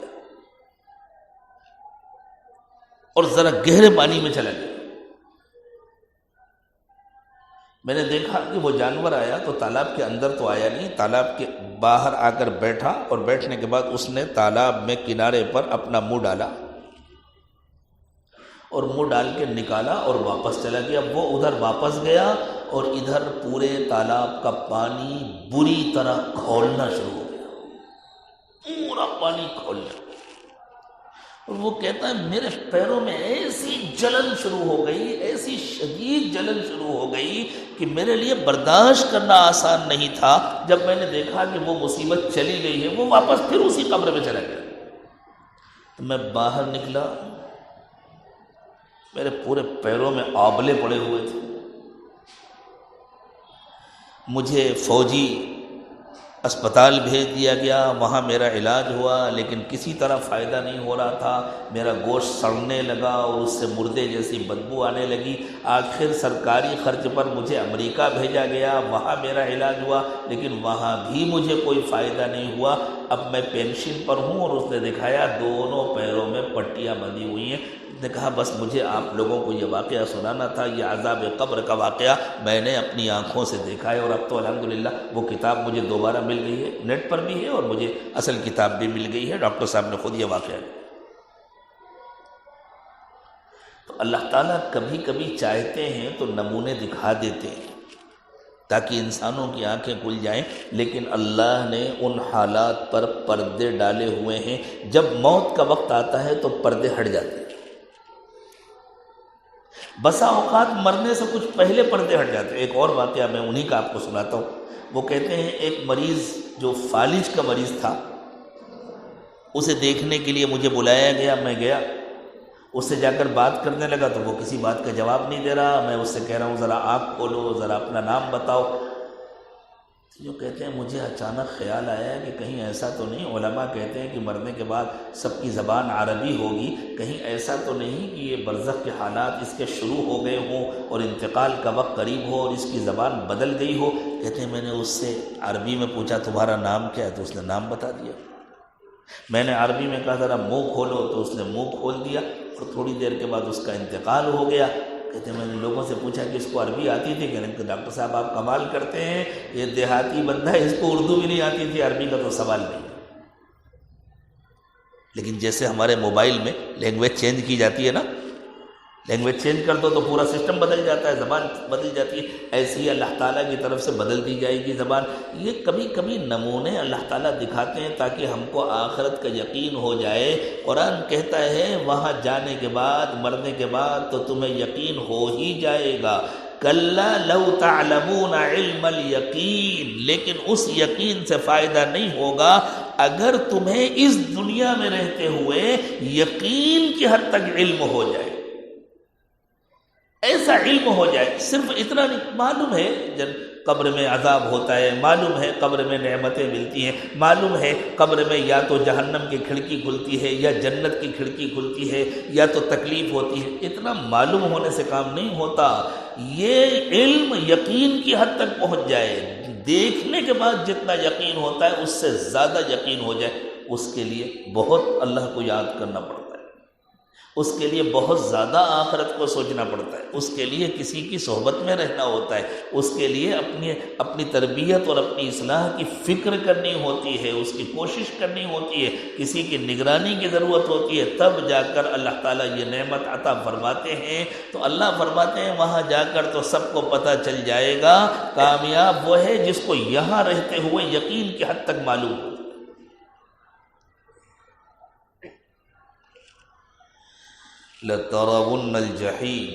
اور ذرا گہرے پانی میں چلا گیا۔ میں نے دیکھا کہ وہ جانور آیا تو تالاب کے اندر تو آیا نہیں، تالاب کے باہر آ کر بیٹھا، اور بیٹھنے کے بعد اس نے تالاب میں کنارے پر اپنا منہ ڈالا اور منہ ڈال کے نکالا اور واپس چلا گیا۔ وہ ادھر واپس گیا اور ادھر پورے تالاب کا پانی بری طرح کھولنا شروع ہو گیا، پورا پانی کھولنا۔ اور وہ کہتا ہے میرے پیروں میں ایسی جلن شروع ہو گئی، ایسی شدید جلن شروع ہو گئی کہ میرے لیے برداشت کرنا آسان نہیں تھا۔ جب میں نے دیکھا کہ وہ مصیبت چلی گئی ہے، وہ واپس پھر اسی قبر میں چلا گیا، تو میں باہر نکلا، میرے پورے پیروں میں آبلے پڑے ہوئے تھے۔ مجھے فوجی اسپتال بھیج دیا گیا، وہاں میرا علاج ہوا، لیکن کسی طرح فائدہ نہیں ہو رہا تھا۔ میرا گوشت سڑنے لگا اور اس سے مردے جیسی بدبو آنے لگی۔ آخر سرکاری خرچ پر مجھے امریکہ بھیجا گیا، وہاں میرا علاج ہوا، لیکن وہاں بھی مجھے کوئی فائدہ نہیں ہوا۔ اب میں پینشن پر ہوں، اور اس نے دکھایا دونوں پیروں میں پٹیاں بندھی ہوئی ہیں، نے کہا بس مجھے آپ لوگوں کو یہ واقعہ سنانا تھا، یہ عذاب قبر کا واقعہ میں نے اپنی آنکھوں سے دیکھا ہے، اور اب تو الحمدللہ وہ کتاب مجھے دوبارہ مل گئی ہے، نیٹ پر بھی ہے اور مجھے اصل کتاب بھی مل گئی ہے، ڈاکٹر صاحب نے خود یہ واقعہ ہے۔ تو اللہ تعالیٰ کبھی کبھی چاہتے ہیں تو نمونے دکھا دیتے ہیں تاکہ انسانوں کی آنکھیں کھل جائیں، لیکن اللہ نے ان حالات پر پردے ڈالے ہوئے ہیں، جب موت کا وقت آتا ہے تو پردے ہٹ جاتے ہیں۔ بسا اوقات مرنے سے کچھ پہلے پردے ہٹ جاتے ہیں۔ ایک اور واقعہ میں انہی کا آپ کو سناتا ہوں۔ وہ کہتے ہیں ایک مریض جو فالج کا مریض تھا، اسے دیکھنے کے لیے مجھے بلایا گیا، میں گیا، اس سے جا کر بات کرنے لگا تو وہ کسی بات کا جواب نہیں دے رہا۔ میں اس سے کہہ رہا ہوں ذرا آنکھ کھولو، ذرا اپنا نام بتاؤ۔ جو کہتے ہیں مجھے اچانک خیال آیا کہ کہیں ایسا تو نہیں، علماء کہتے ہیں کہ مرنے کے بعد سب کی زبان عربی ہوگی، کہیں ایسا تو نہیں کہ یہ برزخ کے حالات اس کے شروع ہو گئے ہوں اور انتقال کا وقت قریب ہو اور اس کی زبان بدل گئی ہو۔ کہتے ہیں میں نے اس سے عربی میں پوچھا تمہارا نام کیا ہے، تو اس نے نام بتا دیا۔ میں نے عربی میں کہا ذرا منہ کھولو، تو اس نے منہ کھول دیا، اور تھوڑی دیر کے بعد اس کا انتقال ہو گیا۔ کہتے ہیں میں نے لوگوں سے پوچھا کہ اس کو عربی آتی تھی، کہنے کہ ڈاکٹر صاحب آپ کمال کرتے ہیں، یہ دیہاتی بندہ ہے، اس کو اردو بھی نہیں آتی تھی، عربی کا تو سوال نہیں۔ لیکن جیسے ہمارے موبائل میں لینگویج چینج کی جاتی ہے نا، لینگویج چینج کر دو تو پورا سسٹم بدل جاتا ہے، زبان بدل جاتی ہے، ایسی اللہ تعالیٰ کی طرف سے بدل دی جائے گی زبان۔ یہ کبھی کبھی نمونے اللہ تعالیٰ دکھاتے ہیں تاکہ ہم کو آخرت کا یقین ہو جائے۔ قرآن کہتا ہے وہاں جانے کے بعد، مرنے کے بعد تو تمہیں یقین ہو ہی جائے گا۔ کلا لو تعلمون علم الیقین، لیکن اس یقین سے فائدہ نہیں ہوگا اگر تمہیں اس دنیا میں رہتے ہوئے یقین کی حد تک علم ہو جائے، ایسا علم ہو جائے۔ صرف اتنا نہیں، معلوم ہے قبر میں عذاب ہوتا ہے، معلوم ہے قبر میں نعمتیں ملتی ہیں، معلوم ہے قبر میں یا تو جہنم کی کھڑکی کھلتی ہے یا جنت کی کھڑکی کھلتی ہے یا تو تکلیف ہوتی ہے، اتنا معلوم ہونے سے کام نہیں ہوتا۔ یہ علم یقین کی حد تک پہنچ جائے، دیکھنے کے بعد جتنا یقین ہوتا ہے اس سے زیادہ یقین ہو جائے، اس کے لیے بہت اللہ کو یاد کرنا پڑتا ہے، اس کے لیے بہت زیادہ آخرت کو سوچنا پڑتا ہے، اس کے لیے کسی کی صحبت میں رہنا ہوتا ہے، اس کے لیے اپنی تربیت اور اپنی اصلاح کی فکر کرنی ہوتی ہے، اس کی کوشش کرنی ہوتی ہے، کسی کی نگرانی کی ضرورت ہوتی ہے، تب جا کر اللہ تعالیٰ یہ نعمت عطا فرماتے ہیں۔ تو اللہ فرماتے ہیں وہاں جا کر تو سب کو پتہ چل جائے گا، کامیاب وہ ہے جس کو یہاں رہتے ہوئے یقین کی حد تک معلوم ہو۔ لَتَرَوُنَّ الْجَحِيمَ،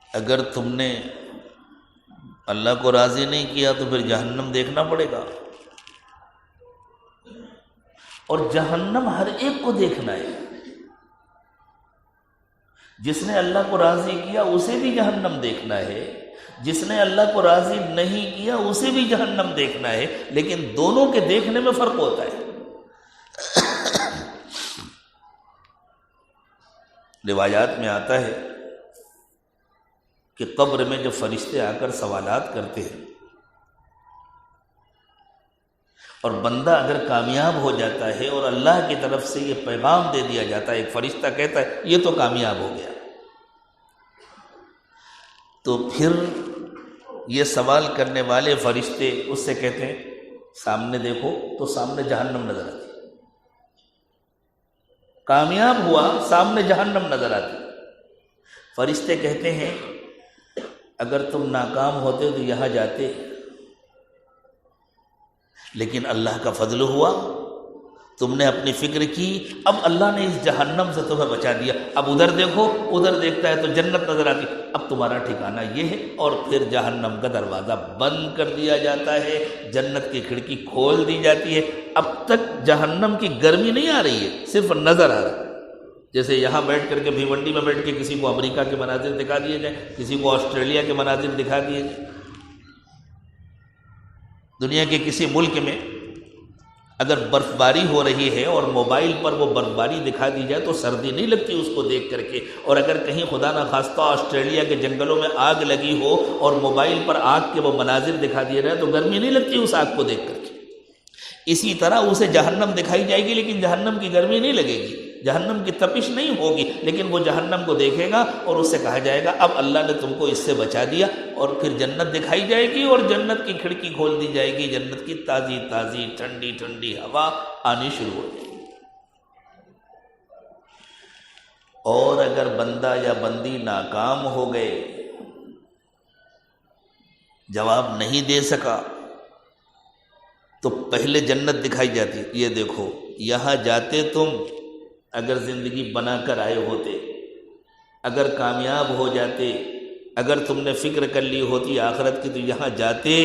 اگر تم نے اللہ کو راضی نہیں کیا تو پھر جہنم دیکھنا پڑے گا، اور جہنم ہر ایک کو دیکھنا ہے۔ جس نے اللہ کو راضی کیا اسے بھی جہنم دیکھنا ہے، جس نے اللہ کو راضی نہیں کیا اسے بھی جہنم دیکھنا ہے، لیکن دونوں کے دیکھنے میں فرق ہوتا ہے۔ روایات میں آتا ہے کہ قبر میں جب فرشتے آ کر سوالات کرتے ہیں اور بندہ اگر کامیاب ہو جاتا ہے اور اللہ کی طرف سے یہ پیغام دے دیا جاتا ہے، ایک فرشتہ کہتا ہے یہ تو کامیاب ہو گیا، تو پھر یہ سوال کرنے والے فرشتے اس سے کہتے ہیں سامنے دیکھو، تو سامنے جہنم نظر آتی، کامیاب ہوا سامنے جہنم نظر آتی۔ فرشتے کہتے ہیں اگر تم ناکام ہوتے تو یہاں جاتے، لیکن اللہ کا فضل ہوا، تم نے اپنی فکر کی، اب اللہ نے اس جہنم سے تمہیں بچا دیا، اب ادھر دیکھو، ادھر دیکھتا ہے تو جنت نظر آتی، اب تمہارا ٹھکانہ یہ ہے، اور پھر جہنم کا دروازہ بند کر دیا جاتا ہے، جنت کی کھڑکی کھول دی جاتی ہے۔ اب تک جہنم کی گرمی نہیں آ رہی ہے، صرف نظر آ رہا ہے۔ جیسے یہاں بیٹھ کر کے بھیونڈی میں بیٹھ کے کسی کو امریکہ کے مناظر دکھا دیے جائیں، کسی کو آسٹریلیا کے مناظر دکھا دیے جائیں، دنیا کے کسی ملک میں اگر برف باری ہو رہی ہے اور موبائل پر وہ برف باری دکھا دی جائے تو سردی نہیں لگتی اس کو دیکھ کر کے، اور اگر کہیں خدا نخواستہ آسٹریلیا کے جنگلوں میں آگ لگی ہو اور موبائل پر آگ کے وہ مناظر دکھا دیے جائے تو گرمی نہیں لگتی اس آگ کو دیکھ کر کے۔ اسی طرح اسے جہنم دکھائی جائے گی لیکن جہنم کی گرمی نہیں لگے گی، جہنم کی تپش نہیں ہوگی، لیکن وہ جہنم کو دیکھے گا اور اس سے کہا جائے گا اب اللہ نے تم کو اس سے بچا دیا، اور پھر جنت دکھائی جائے گی اور جنت کی کھڑکی کھول دی جائے گی، جنت کی تازی تازی ٹھنڈی ٹھنڈی ہوا آنی شروع ہو جائے گی۔ اور اگر بندہ یا بندی ناکام ہو گئے، جواب نہیں دے سکا، تو پہلے جنت دکھائی جاتی، یہ دیکھو یہاں جاتے تم، اگر زندگی بنا کر آئے ہوتے، اگر کامیاب ہو جاتے، اگر تم نے فکر کر لی ہوتی آخرت کی تو یہاں جاتے،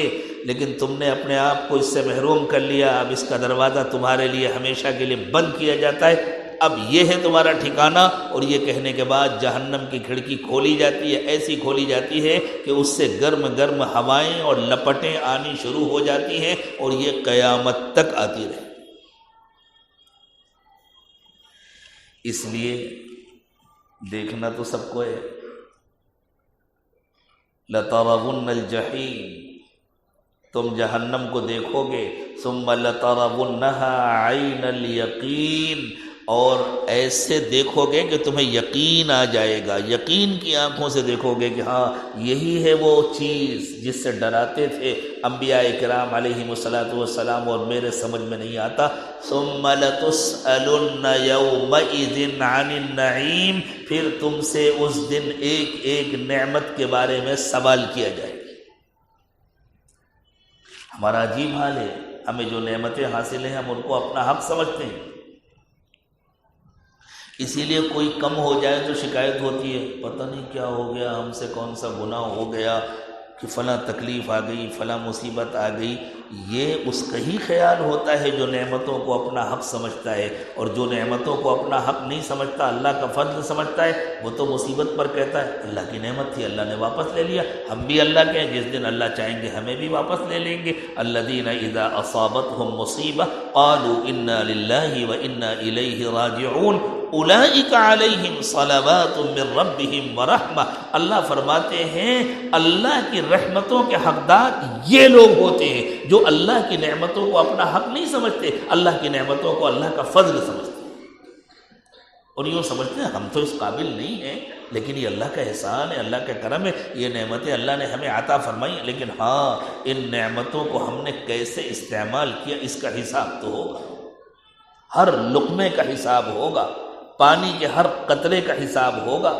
لیکن تم نے اپنے آپ کو اس سے محروم کر لیا، اب اس کا دروازہ تمہارے لیے ہمیشہ کے لیے بند کیا جاتا ہے، اب یہ ہے تمہارا ٹھکانہ۔ اور یہ کہنے کے بعد جہنم کی کھڑکی کھولی جاتی ہے، ایسی کھولی جاتی ہے کہ اس سے گرم گرم ہوائیں اور لپٹیں آنی شروع ہو جاتی ہیں، اور یہ قیامت تک آتی رہے۔ اس لیے دیکھنا تو سب کو ہے، لَتَرَوُنَّ الْجَحِيمَ، تم جہنم کو دیکھو گے، ثُمَّ لَتَرَوُنَّهَا عَيْنَ الْيَقِينِ، اور ایسے دیکھو گے کہ تمہیں یقین آ جائے گا، یقین کی آنکھوں سے دیکھو گے کہ ہاں یہی ہے وہ چیز جس سے ڈراتے تھے انبیاء کرام علیہم الصلاۃ والسلام، اور میرے سمجھ میں نہیں آتا۔ ثم لتسألن یومئذ عن النعیم، پھر تم سے اس دن ایک ایک نعمت کے بارے میں سوال کیا جائے گا۔ ہمارا عجیب حال ہے، ہمیں جو نعمتیں حاصل ہیں ہم ان کو اپنا حق سمجھتے ہیں، اسی لیے کوئی کم ہو جائے تو شکایت ہوتی ہے، پتہ نہیں کیا ہو گیا، ہم سے کون سا گناہ ہو گیا کہ فلاں تکلیف آ گئی، فلاں مصیبت آ گئی۔ یہ اس کا ہی خیال ہوتا ہے جو نعمتوں کو اپنا حق سمجھتا ہے، اور جو نعمتوں کو اپنا حق نہیں سمجھتا، اللہ کا فضل سمجھتا ہے، وہ تو مصیبت پر کہتا ہے اللہ کی نعمت تھی، اللہ نے واپس لے لیا۔ ہم بھی اللہ کے ہیں، جس دن اللہ چاہیں گے ہمیں بھی واپس لے لیں گے۔ الذین اذا اصابتهم مصیبہ قالوا انا للہ وانا الیہ راجعون اولئک علیہم صلوات من ربہم ورحمہ۔ اللہ فرماتے ہیں اللہ کی رحمتوں کے حقدار یہ لوگ ہوتے ہیں جو اللہ کی نعمتوں کو اپنا حق نہیں سمجھتے، اللہ کی نعمتوں کو اللہ کا فضل سمجھتے اور یوں سمجھتے ہیں ہم تو اس قابل نہیں ہیں، لیکن یہ اللہ کا احسان ہے، اللہ کا کرم ہے، یہ نعمتیں اللہ نے ہمیں عطا فرمائی، لیکن ہاں ان نعمتوں کو ہم نے کیسے استعمال کیا اس کا حساب تو ہوگا، ہر لقمے کا حساب ہوگا، پانی کے ہر قطرے کا حساب ہوگا،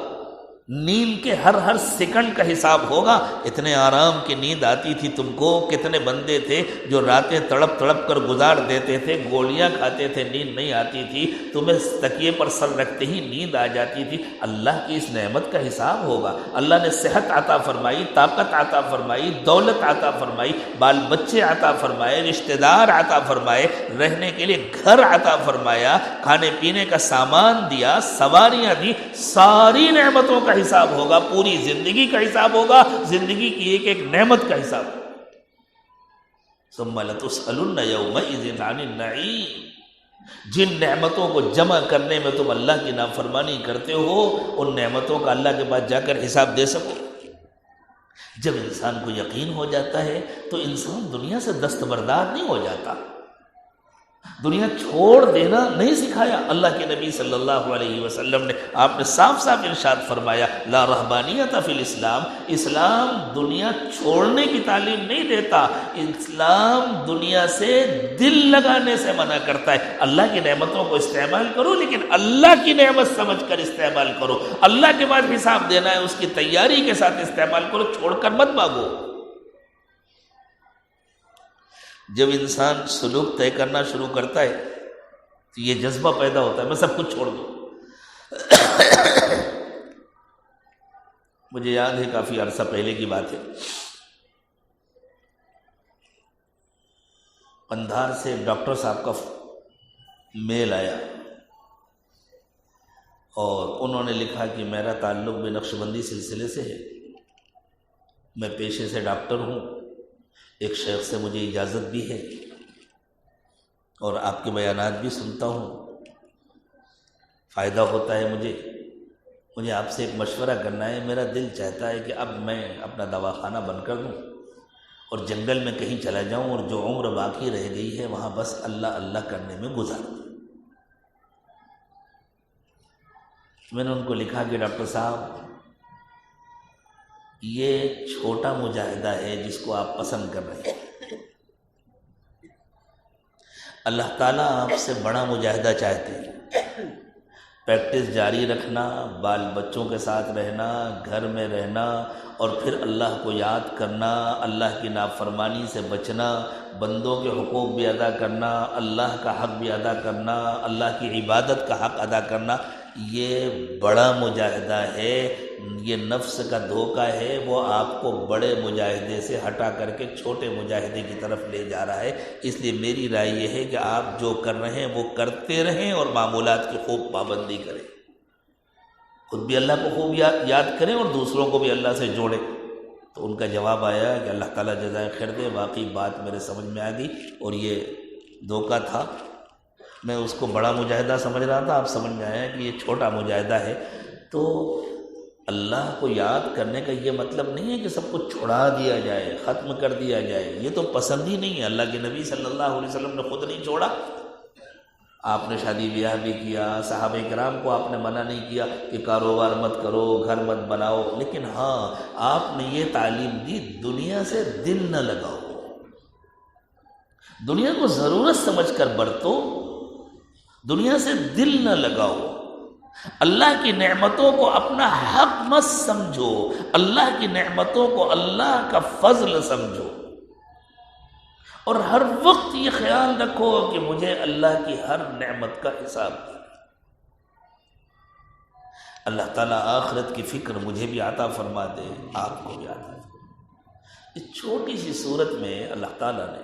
نیند کے ہر سیکنڈ کا حساب ہوگا۔ اتنے آرام کی نیند آتی تھی تم کو، کتنے بندے تھے جو راتیں تڑپ تڑپ کر گزار دیتے تھے، گولیاں کھاتے تھے، نیند نہیں آتی تھی، تمہیں تکیے پر سر رکھتے ہی نیند آ جاتی تھی۔ اللہ کی اس نعمت کا حساب ہوگا۔ اللہ نے صحت عطا فرمائی، طاقت عطا فرمائی، دولت عطا فرمائی، بال بچے عطا فرمائے، رشتہ دار عطا فرمائے، رہنے کے لیے گھر عطا فرمایا، کھانے پینے کا سامان دیا، سواریاں دی، ساری نعمتوں کا حساب ہوگا، پوری زندگی کا حساب ہوگا، زندگی کی ایک ایک نعمت کا حساب ہوگا۔ ثم لتسألن یومئذ عن النعیم، جن نعمتوں کو جمع کرنے میں تم اللہ کی نافرمانی کرتے ہو، ان نعمتوں کا اللہ کے پاس جا کر حساب دے سکو۔ جب انسان کو یقین ہو جاتا ہے تو انسان دنیا سے دستبردار نہیں ہو جاتا، دنیا چھوڑ دینا نہیں سکھایا اللہ کے نبی صلی اللہ علیہ وسلم نے۔ آپ نے صاف صاف ارشاد فرمایا لا رہبانیت فی الاسلام، اسلام دنیا چھوڑنے کی تعلیم نہیں دیتا، اسلام دنیا سے دل لگانے سے منع کرتا ہے۔ اللہ کی نعمتوں کو استعمال کرو، لیکن اللہ کی نعمت سمجھ کر استعمال کرو، اللہ کے بعد حساب دینا ہے اس کی تیاری کے ساتھ استعمال کرو، چھوڑ کر مت بھاگو۔ جب انسان سلوک طے کرنا شروع کرتا ہے تو یہ جذبہ پیدا ہوتا ہے میں سب کچھ چھوڑ دوں۔ مجھے یاد ہے کافی عرصہ پہلے کی بات ہے، قندھار سے ایک ڈاکٹر صاحب کا میل آیا اور انہوں نے لکھا کہ میرا تعلق بھی نقش بندی سلسلے سے ہے، میں پیشے سے ڈاکٹر ہوں، ایک شیخ سے مجھے اجازت بھی ہے اور آپ کے بیانات بھی سنتا ہوں، فائدہ ہوتا ہے مجھے آپ سے ایک مشورہ کرنا ہے، میرا دل چاہتا ہے کہ اب میں اپنا دواخانہ بند کر دوں اور جنگل میں کہیں چلا جاؤں اور جو عمر باقی رہ گئی ہے وہاں بس اللہ اللہ کرنے میں گزار دوں۔ میں نے ان کو لکھا کہ ڈاکٹر صاحب یہ چھوٹا مجاہدہ ہے جس کو آپ پسند کر رہے ہیں، اللہ تعالیٰ آپ سے بڑا مجاہدہ چاہتے ہیں، پریکٹس جاری رکھنا، بال بچوں کے ساتھ رہنا، گھر میں رہنا، اور پھر اللہ کو یاد کرنا، اللہ کی نافرمانی سے بچنا، بندوں کے حقوق بھی ادا کرنا، اللہ کا حق بھی ادا کرنا، اللہ کی عبادت کا حق ادا کرنا، یہ بڑا مجاہدہ ہے۔ یہ نفس کا دھوکہ ہے، وہ آپ کو بڑے مجاہدے سے ہٹا کر کے چھوٹے مجاہدے کی طرف لے جا رہا ہے۔ اس لیے میری رائے یہ ہے کہ آپ جو کر رہے ہیں وہ کرتے رہیں اور معمولات کی خوب پابندی کریں، خود بھی اللہ کو خوب یاد کریں اور دوسروں کو بھی اللہ سے جوڑیں۔ تو ان کا جواب آیا کہ اللہ تعالیٰ جزائے خیر دے، واقعی بات میرے سمجھ میں آ گئی اور یہ دھوکہ تھا، میں اس کو بڑا مجاہدہ سمجھ رہا تھا، آپ سمجھ میں آیا کہ یہ چھوٹا مجاہدہ ہے۔ تو اللہ کو یاد کرنے کا یہ مطلب نہیں ہے کہ سب کچھ چھڑا دیا جائے، ختم کر دیا جائے، یہ تو پسند ہی نہیں ہے۔ اللہ کے نبی صلی اللہ علیہ وسلم نے خود نہیں چھوڑا، آپ نے شادی بیاہ بھی کیا، صحابہ کرام کو آپ نے منع نہیں کیا کہ کاروبار مت کرو، گھر مت بناؤ، لیکن ہاں آپ نے یہ تعلیم دی دنیا سے دل نہ لگاؤ، دنیا کو ضرورت سمجھ کر برتو، دنیا سے دل نہ لگاؤ، اللہ کی نعمتوں کو اپنا حق مت سمجھو، اللہ کی نعمتوں کو اللہ کا فضل سمجھو، اور ہر وقت یہ خیال رکھو کہ مجھے اللہ کی ہر نعمت کا حساب دے۔ اللہ تعالیٰ آخرت کی فکر مجھے بھی عطا فرما دے، آپ کو بھی عطا فرما۔ اس چھوٹی سی صورت میں اللہ تعالیٰ نے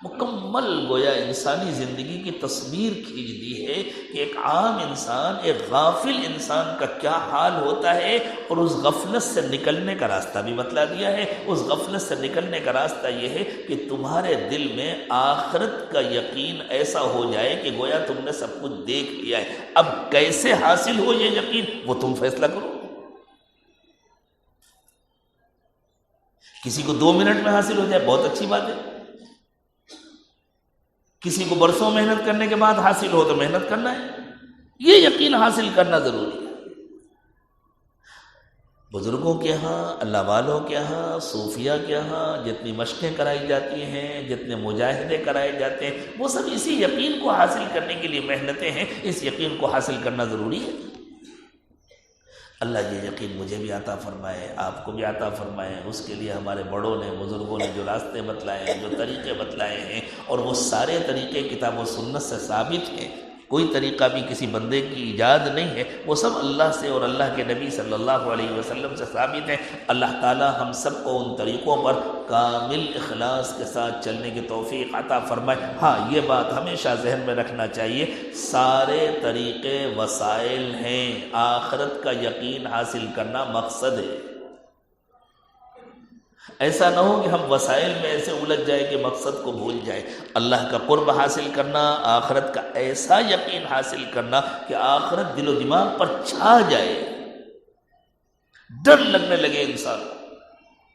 مکمل گویا انسانی زندگی کی تصویر کھینچ دی ہے کہ ایک عام انسان، ایک غافل انسان کا کیا حال ہوتا ہے، اور اس غفلت سے نکلنے کا راستہ بھی بتلا دیا ہے۔ اس غفلت سے نکلنے کا راستہ یہ ہے کہ تمہارے دل میں آخرت کا یقین ایسا ہو جائے کہ گویا تم نے سب کچھ دیکھ لیا ہے۔ اب کیسے حاصل ہو یہ یقین وہ تم فیصلہ کرو۔ کسی کو 2 منٹ میں حاصل ہو جائے بہت اچھی بات ہے، کسی کو برسوں محنت کرنے کے بعد حاصل ہو تو محنت کرنا ہے، یہ یقین حاصل کرنا ضروری ہے۔ بزرگوں کے ہاں، اللہ والوں کے ہاں، صوفیہ کے ہاں جتنی مشقیں کرائی جاتی ہیں، جتنے مجاہدے کرائے جاتے ہیں، وہ سب اسی یقین کو حاصل کرنے کے لیے محنتیں ہیں۔ اس یقین کو حاصل کرنا ضروری ہے۔ اللہ یہ یقین مجھے بھی عطا فرمائے، آپ کو بھی عطا فرمائے۔ اس کے لیے ہمارے بڑوں نے، بزرگوں نے جو راستے بتلائے ہیں، جو طریقے بتلائے ہیں، اور وہ سارے طریقے کتاب و سنت سے ثابت ہیں، کوئی طریقہ بھی کسی بندے کی ایجاد نہیں ہے، وہ سب اللہ سے اور اللہ کے نبی صلی اللہ علیہ وسلم سے ثابت ہیں۔ اللہ تعالی ہم سب کو ان طریقوں پر کامل اخلاص کے ساتھ چلنے کی توفیق عطا فرمائے۔ ہاں یہ بات ہمیشہ ذہن میں رکھنا چاہیے، سارے طریقے وسائل ہیں، آخرت کا یقین حاصل کرنا مقصد ہے۔ ایسا نہ ہو کہ ہم وسائل میں ایسے الجھ جائے کہ مقصد کو بھول جائے۔ اللہ کا قرب حاصل کرنا، آخرت کا ایسا یقین حاصل کرنا کہ آخرت دل و دماغ پر چھا جائے، ڈر لگنے لگے انسان کو،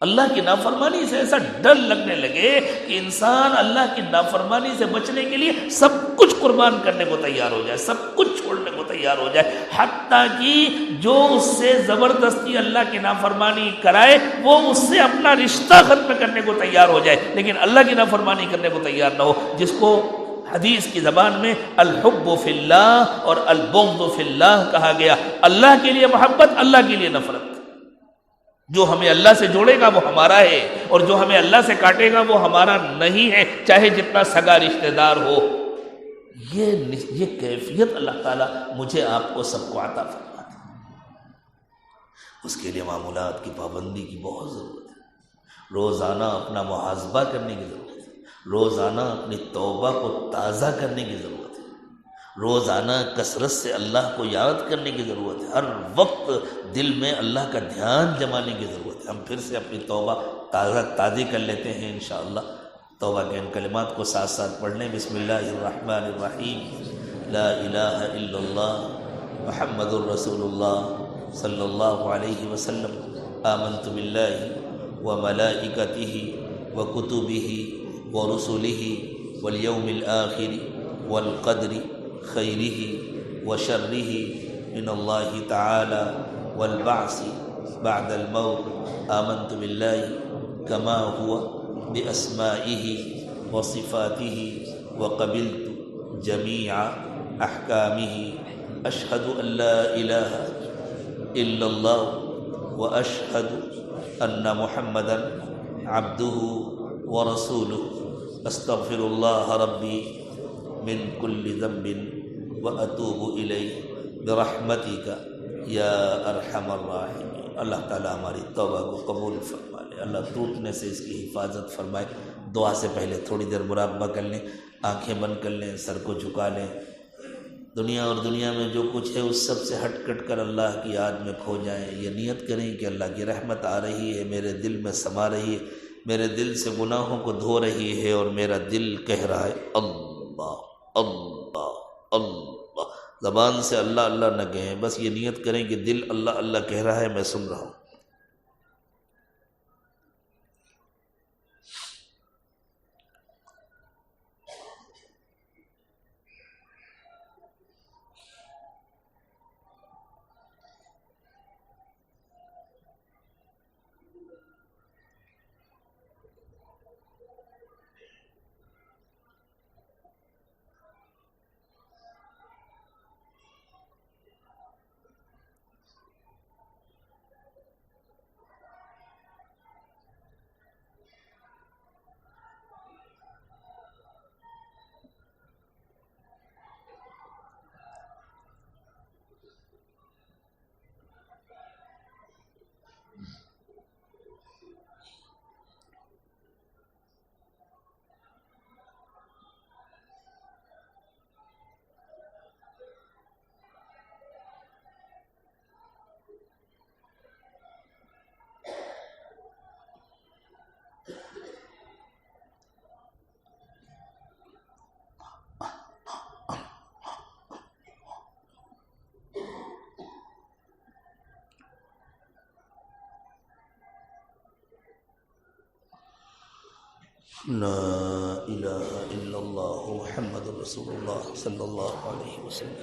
اللہ کی نافرمانی سے ایسا ڈر لگنے لگے کہ انسان اللہ کی نافرمانی سے بچنے کے لیے سب کچھ قربان کرنے کو تیار ہو جائے، سب کچھ چھوڑنے کو تیار ہو جائے، حتیٰ کہ جو اس سے زبردستی اللہ کی نافرمانی کرائے وہ اس سے اپنا رشتہ ختم کرنے کو تیار ہو جائے، لیکن اللہ کی نافرمانی کرنے کو تیار نہ ہو، جس کو حدیث کی زبان میں الحب فی اللہ اور البغض فی اللہ کہا گیا۔ اللہ کے لیے محبت، اللہ کے لیے نفرت۔ جو ہمیں اللہ سے جوڑے گا وہ ہمارا ہے، اور جو ہمیں اللہ سے کاٹے گا وہ ہمارا نہیں ہے، چاہے جتنا سگا رشتہ دار ہو۔ یہ کیفیت اللہ تعالیٰ مجھے آپ کو سب کو عطا فرما دے۔ اس کے لیے معمولات کی پابندی کی بہت ضرورت ہے، روزانہ اپنا محاسبہ کرنے کی ضرورت ہے، روزانہ اپنی توبہ کو تازہ کرنے کی ضرورت ہے، روزانہ کثرت سے اللہ کو یاد کرنے کی ضرورت ہے، ہر وقت دل میں اللہ کا دھیان جمانے کی ضرورت ہے۔ ہم پھر سے اپنی توبہ تازی کر لیتے ہیں انشاءاللہ۔ توبہ کے ان کلمات کو ساتھ ساتھ پڑھ لیں۔ بسم اللہ الرحمن الرحیم، لا الہ الا اللہ محمد الرسول اللہ صلی اللہ علیہ وسلم، آمنت باللہ وملائکتہ وکتبہ ورسلہ والیوم الآخر والقدر خیرہ وشرہ من اللہ تعالی والبعث بعد الموت آمنت باللہ کما هو بأسمائه وصفاته وقبلت جميع أحكامه أشهد أن لا إله إلا الله وأشهد أن محمدا عبده ورسوله أستغفر الله ربي من كل ذنب وأتوب إليه برحمتك يا أرحم الراحمين۔ اللہ تعالیٰ ہماری توبہ کو قبول فرما لے، اللہ ٹوٹنے سے اس کی حفاظت فرمائے۔ دعا سے پہلے تھوڑی دیر مراقبہ کر لیں، آنکھیں بند کر لیں، سر کو جھکا لیں۔ دنیا اور دنیا میں جو کچھ ہے اس سب سے ہٹ کٹ کر اللہ کی یاد میں کھو جائیں۔ یہ نیت کریں کہ اللہ کی رحمت آ رہی ہے، میرے دل میں سما رہی ہے، میرے دل سے گناہوں کو دھو رہی ہے، اور میرا دل کہہ رہا ہے اللہ اللہ اللہ۔ زبان سے اللہ اللہ نہ کہیں، بس یہ نیت کریں کہ دل اللہ اللہ کہہ رہا ہے، میں سن رہا ہوں۔ لا الہ الا اللہ محمد رسول اللہ صلی اللہ علیہ وسلم۔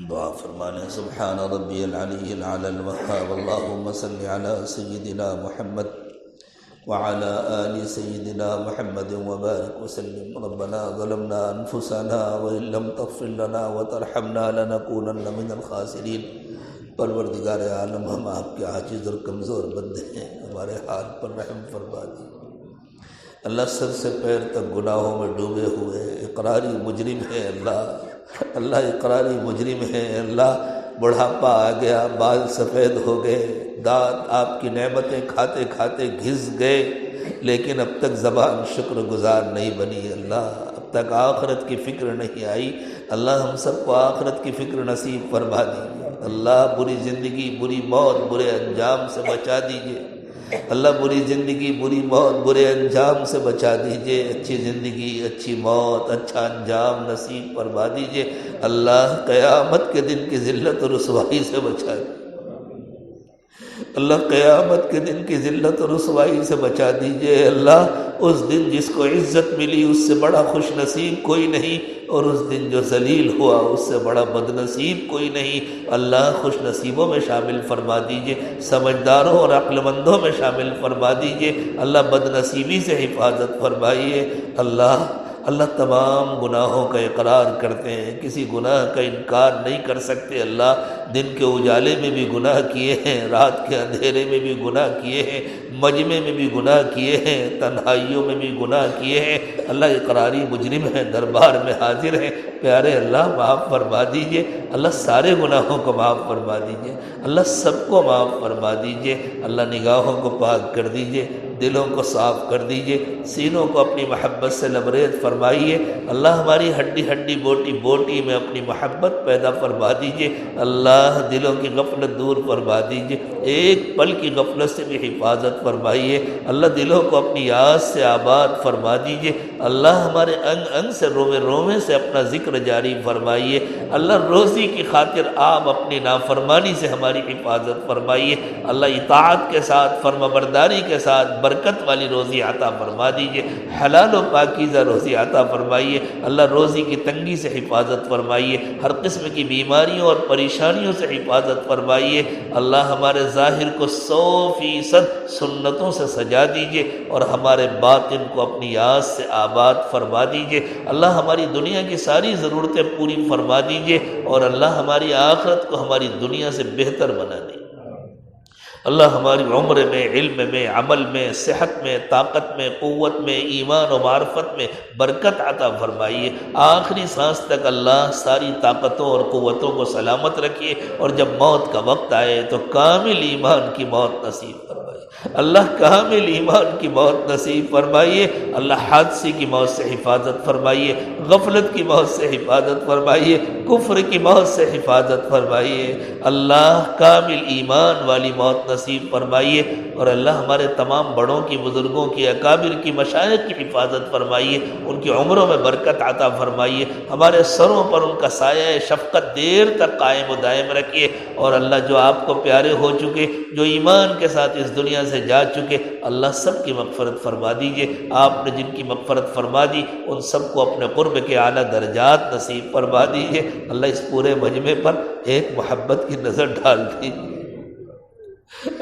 دعا فرمانے سبحان ربی العلی العلی الوہاب اللہم صلی علی سیدنا محمد وعلى آل سيدنا محمد وبارك وسلم۔ ربنا ظلمنا أنفسنا وإن لم تغفر لنا وترحمنا لنكونن من الخاسرين۔ پروردگار عالم، ہم آپ کے عاجز اور کمزور بندے ہیں، ہمارے حال پر رحم فرما دیجیے۔ اللہ سر سے پیر تک گناہوں میں ڈوبے ہوئے اقراری مجرم ہے اللہ اقراری مجرم ہے اللہ۔ بڑھاپا آ گیا، بال سفید ہو گئے، دانت آپ کی نعمتیں کھاتے کھاتے گھس گئے، لیکن اب تک زبان شکر گزار نہیں بنی اللہ، اب تک آخرت کی فکر نہیں آئی اللہ۔ ہم سب کو آخرت کی فکر نصیب فرما دیجیے اللہ۔ بری زندگی، بری موت، برے انجام سے بچا دیجیے اللہ۔ بری زندگی، بری موت، برے انجام سے بچا دیجیے۔ اچھی زندگی، اچھی موت، اچھا انجام نصیب فرما دیجیے اللہ۔ قیامت کے دن کی ذلت اور رسوائی سے بچا دیجیے اللہ۔ قیامت کے دن کی ذلت اور رسوائی سے بچا دیجیے اللہ۔ اس دن جس کو عزت ملی اس سے بڑا خوش نصیب کوئی نہیں، اور اس دن جو ذلیل ہوا اس سے بڑا بد نصیب کوئی نہیں اللہ۔ خوش نصیبوں میں شامل فرما دیجیے، سمجھداروں اور عقل مندوں میں شامل فرما دیجیے اللہ۔ بد نصیبی سے حفاظت فرمائیے اللہ۔ اللہ تمام گناہوں کا اقرار کرتے ہیں، کسی گناہ کا انکار نہیں کر سکتے اللہ۔ دن کے اجالے میں بھی گناہ کیے ہیں، رات کے اندھیرے میں بھی گناہ کیے ہیں، مجمع میں بھی گناہ کیے ہیں، تنہائیوں میں بھی گناہ کیے ہیں اللہ۔ اقراری مجرم ہیں، دربار میں حاضر ہیں، پیارے اللہ معاف فرما دیجئے اللہ۔ سارے گناہوں کو معاف فرما دیجئے اللہ، سب کو معاف فرما دیجئے اللہ۔ نگاہوں کو پاک کر دیجئے، دلوں کو صاف کر دیجئے، سینوں کو اپنی محبت سے لبریز فرمائیے اللہ۔ ہماری ہڈی ہڈی بوٹی بوٹی میں اپنی محبت پیدا فرما دیجئے اللہ۔ دلوں کی غفلت دور فرما دیجئے، ایک پل کی غفلت سے بھی حفاظت فرمائیے اللہ۔ دلوں کو اپنی یاد سے آباد فرما دیجئے اللہ ہمارے انگ انگ سے رومے رومے سے اپنا ذکر جاری فرمائیے، اللہ روزی کی خاطر آپ اپنی نافرمانی سے ہماری حفاظت فرمائیے، اللہ اطاعت کے ساتھ فرما برداری کے ساتھ برکت والی روزی عطا فرما دیجیے، حلال و پاکیزہ روزی عطا فرمائیے، اللہ روزی کی تنگی سے حفاظت فرمائیے، ہر قسم کی بیماریوں اور پریشانیوں سے حفاظت فرمائیے، اللہ ہمارے ظاہر کو 100% سنتوں سے سجا دیجیے اور ہمارے باطن کو اپنی یاد سے آباد فرما دیجیے، اللہ ہماری دنیا کی ساری ضرورتیں پوری فرما دیجیے اور اللہ ہماری آخرت کو ہماری دنیا سے بہتر بنا دیجیے، اللہ ہماری عمر میں، علم میں، عمل میں، صحت میں، طاقت میں، قوت میں، ایمان و معرفت میں برکت عطا فرمائیے، آخری سانس تک اللہ ساری طاقتوں اور قوتوں کو سلامت رکھیے اور جب موت کا وقت آئے تو کامل ایمان کی موت نصیب فرمائیے، اللہ کامل ایمان کی موت نصیب فرمائیے، اللہ حادثے کی موت سے حفاظت فرمائیے، غفلت کی موت سے حفاظت فرمائیے، کفر کی موت سے حفاظت فرمائیے، اللہ کامل ایمان والی موت نصیب فرمائیے اور اللہ ہمارے تمام بڑوں کی، بزرگوں کی، اکابر کی، مشائخ کی حفاظت فرمائیے، ان کی عمروں میں برکت عطا فرمائیے، ہمارے سروں پر ان کا سایہ شفقت دیر تک قائم و دائم رکھیے اور اللہ جو آپ کو پیارے ہو چکے، جو ایمان کے ساتھ اس دنیا سے جا چکے، اللہ سب کی مغفرت فرما دیجیے، آپ نے جن کی مغفرت فرما دی ان سب کو اپنے قرب کے اعلیٰ درجات نصیب فرما دیجیے، اللہ اس پورے مجمع پر ایک محبت کی نظر ڈال دیجیے،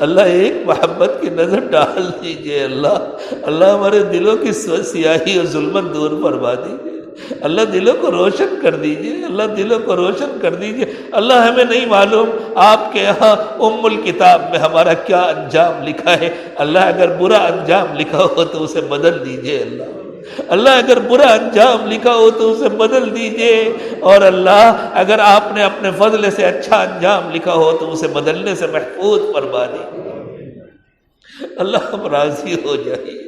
اللہ ایک محبت کی نظر ڈال دیجئے، اللہ ہمارے دلوں کی سیاہی اور ظلمت دور فرما دیجئے، اللہ دلوں کو روشن کر دیجئے، اللہ دلوں کو روشن کر دیجئے، اللہ ہمیں نہیں معلوم آپ کے یہاں ام الکتاب میں ہمارا کیا انجام لکھا ہے، اللہ اگر برا انجام لکھا ہو تو اسے بدل دیجئے، اللہ اگر برا انجام لکھا ہو تو اسے بدل دیجئے، اور اللہ اگر آپ نے اپنے فضل سے اچھا انجام لکھا ہو تو اسے بدلنے سے محفوظ فرما دیجئے، اللہ ہم راضی ہو جائیے،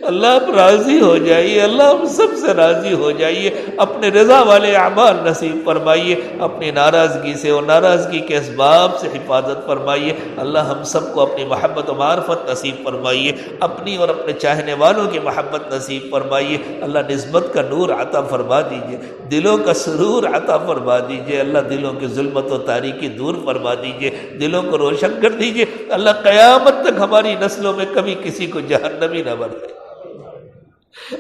اللہ آپ راضی ہو جائیے، اللہ ہم سب سے راضی ہو جائیے، اپنے رضا والے اعمال نصیب فرمائیے، اپنی ناراضگی سے اور ناراضگی کے اسباب سے حفاظت فرمائیے، اللہ ہم سب کو اپنی محبت و معرفت نصیب فرمائیے، اپنی اور اپنے چاہنے والوں کی محبت نصیب فرمائیے، اللہ نسبت کا نور عطا فرما دیجیے، دلوں کا سرور عطا فرما دیجیے، اللہ دلوں کی ظلمت و تاریکی دور فرما دیجیے، دلوں کو روشن کر دیجیے، اللہ قیامت تک ہماری نسلوں میں کبھی کسی کو جہنمی نہ بنائے،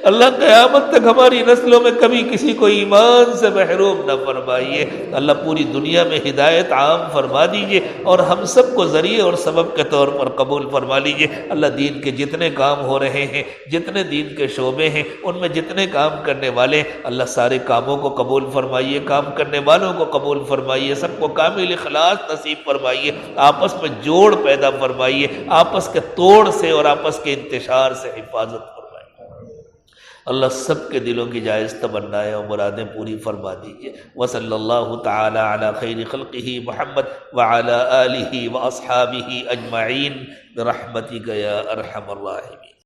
اللہ قیامت تک ہماری نسلوں میں کبھی کسی کو ایمان سے محروم نہ فرمائیے، اللہ پوری دنیا میں ہدایت عام فرما دیجیے اور ہم سب کو ذریعے اور سبب کے طور پر قبول فرما لیجیے، اللہ دین کے جتنے کام ہو رہے ہیں، جتنے دین کے شعبے ہیں، ان میں جتنے کام کرنے والے، اللہ سارے کاموں کو قبول فرمائیے، کام کرنے والوں کو قبول فرمائیے، سب کو کامل اخلاص نصیب فرمائیے، آپس میں جوڑ پیدا فرمائیے، آپس کے توڑ سے اور آپس کے انتشار سے حفاظت فرمائیے، اللہ سب کے دلوں کی جائز تمنائیں اور مرادیں پوری فرما دیجیے، وصلی اللہ تعالی علی خیر خلقہ محمد وعلی آلہ واصحابہ اجمعین برحمتک یا ارحم الراحمین۔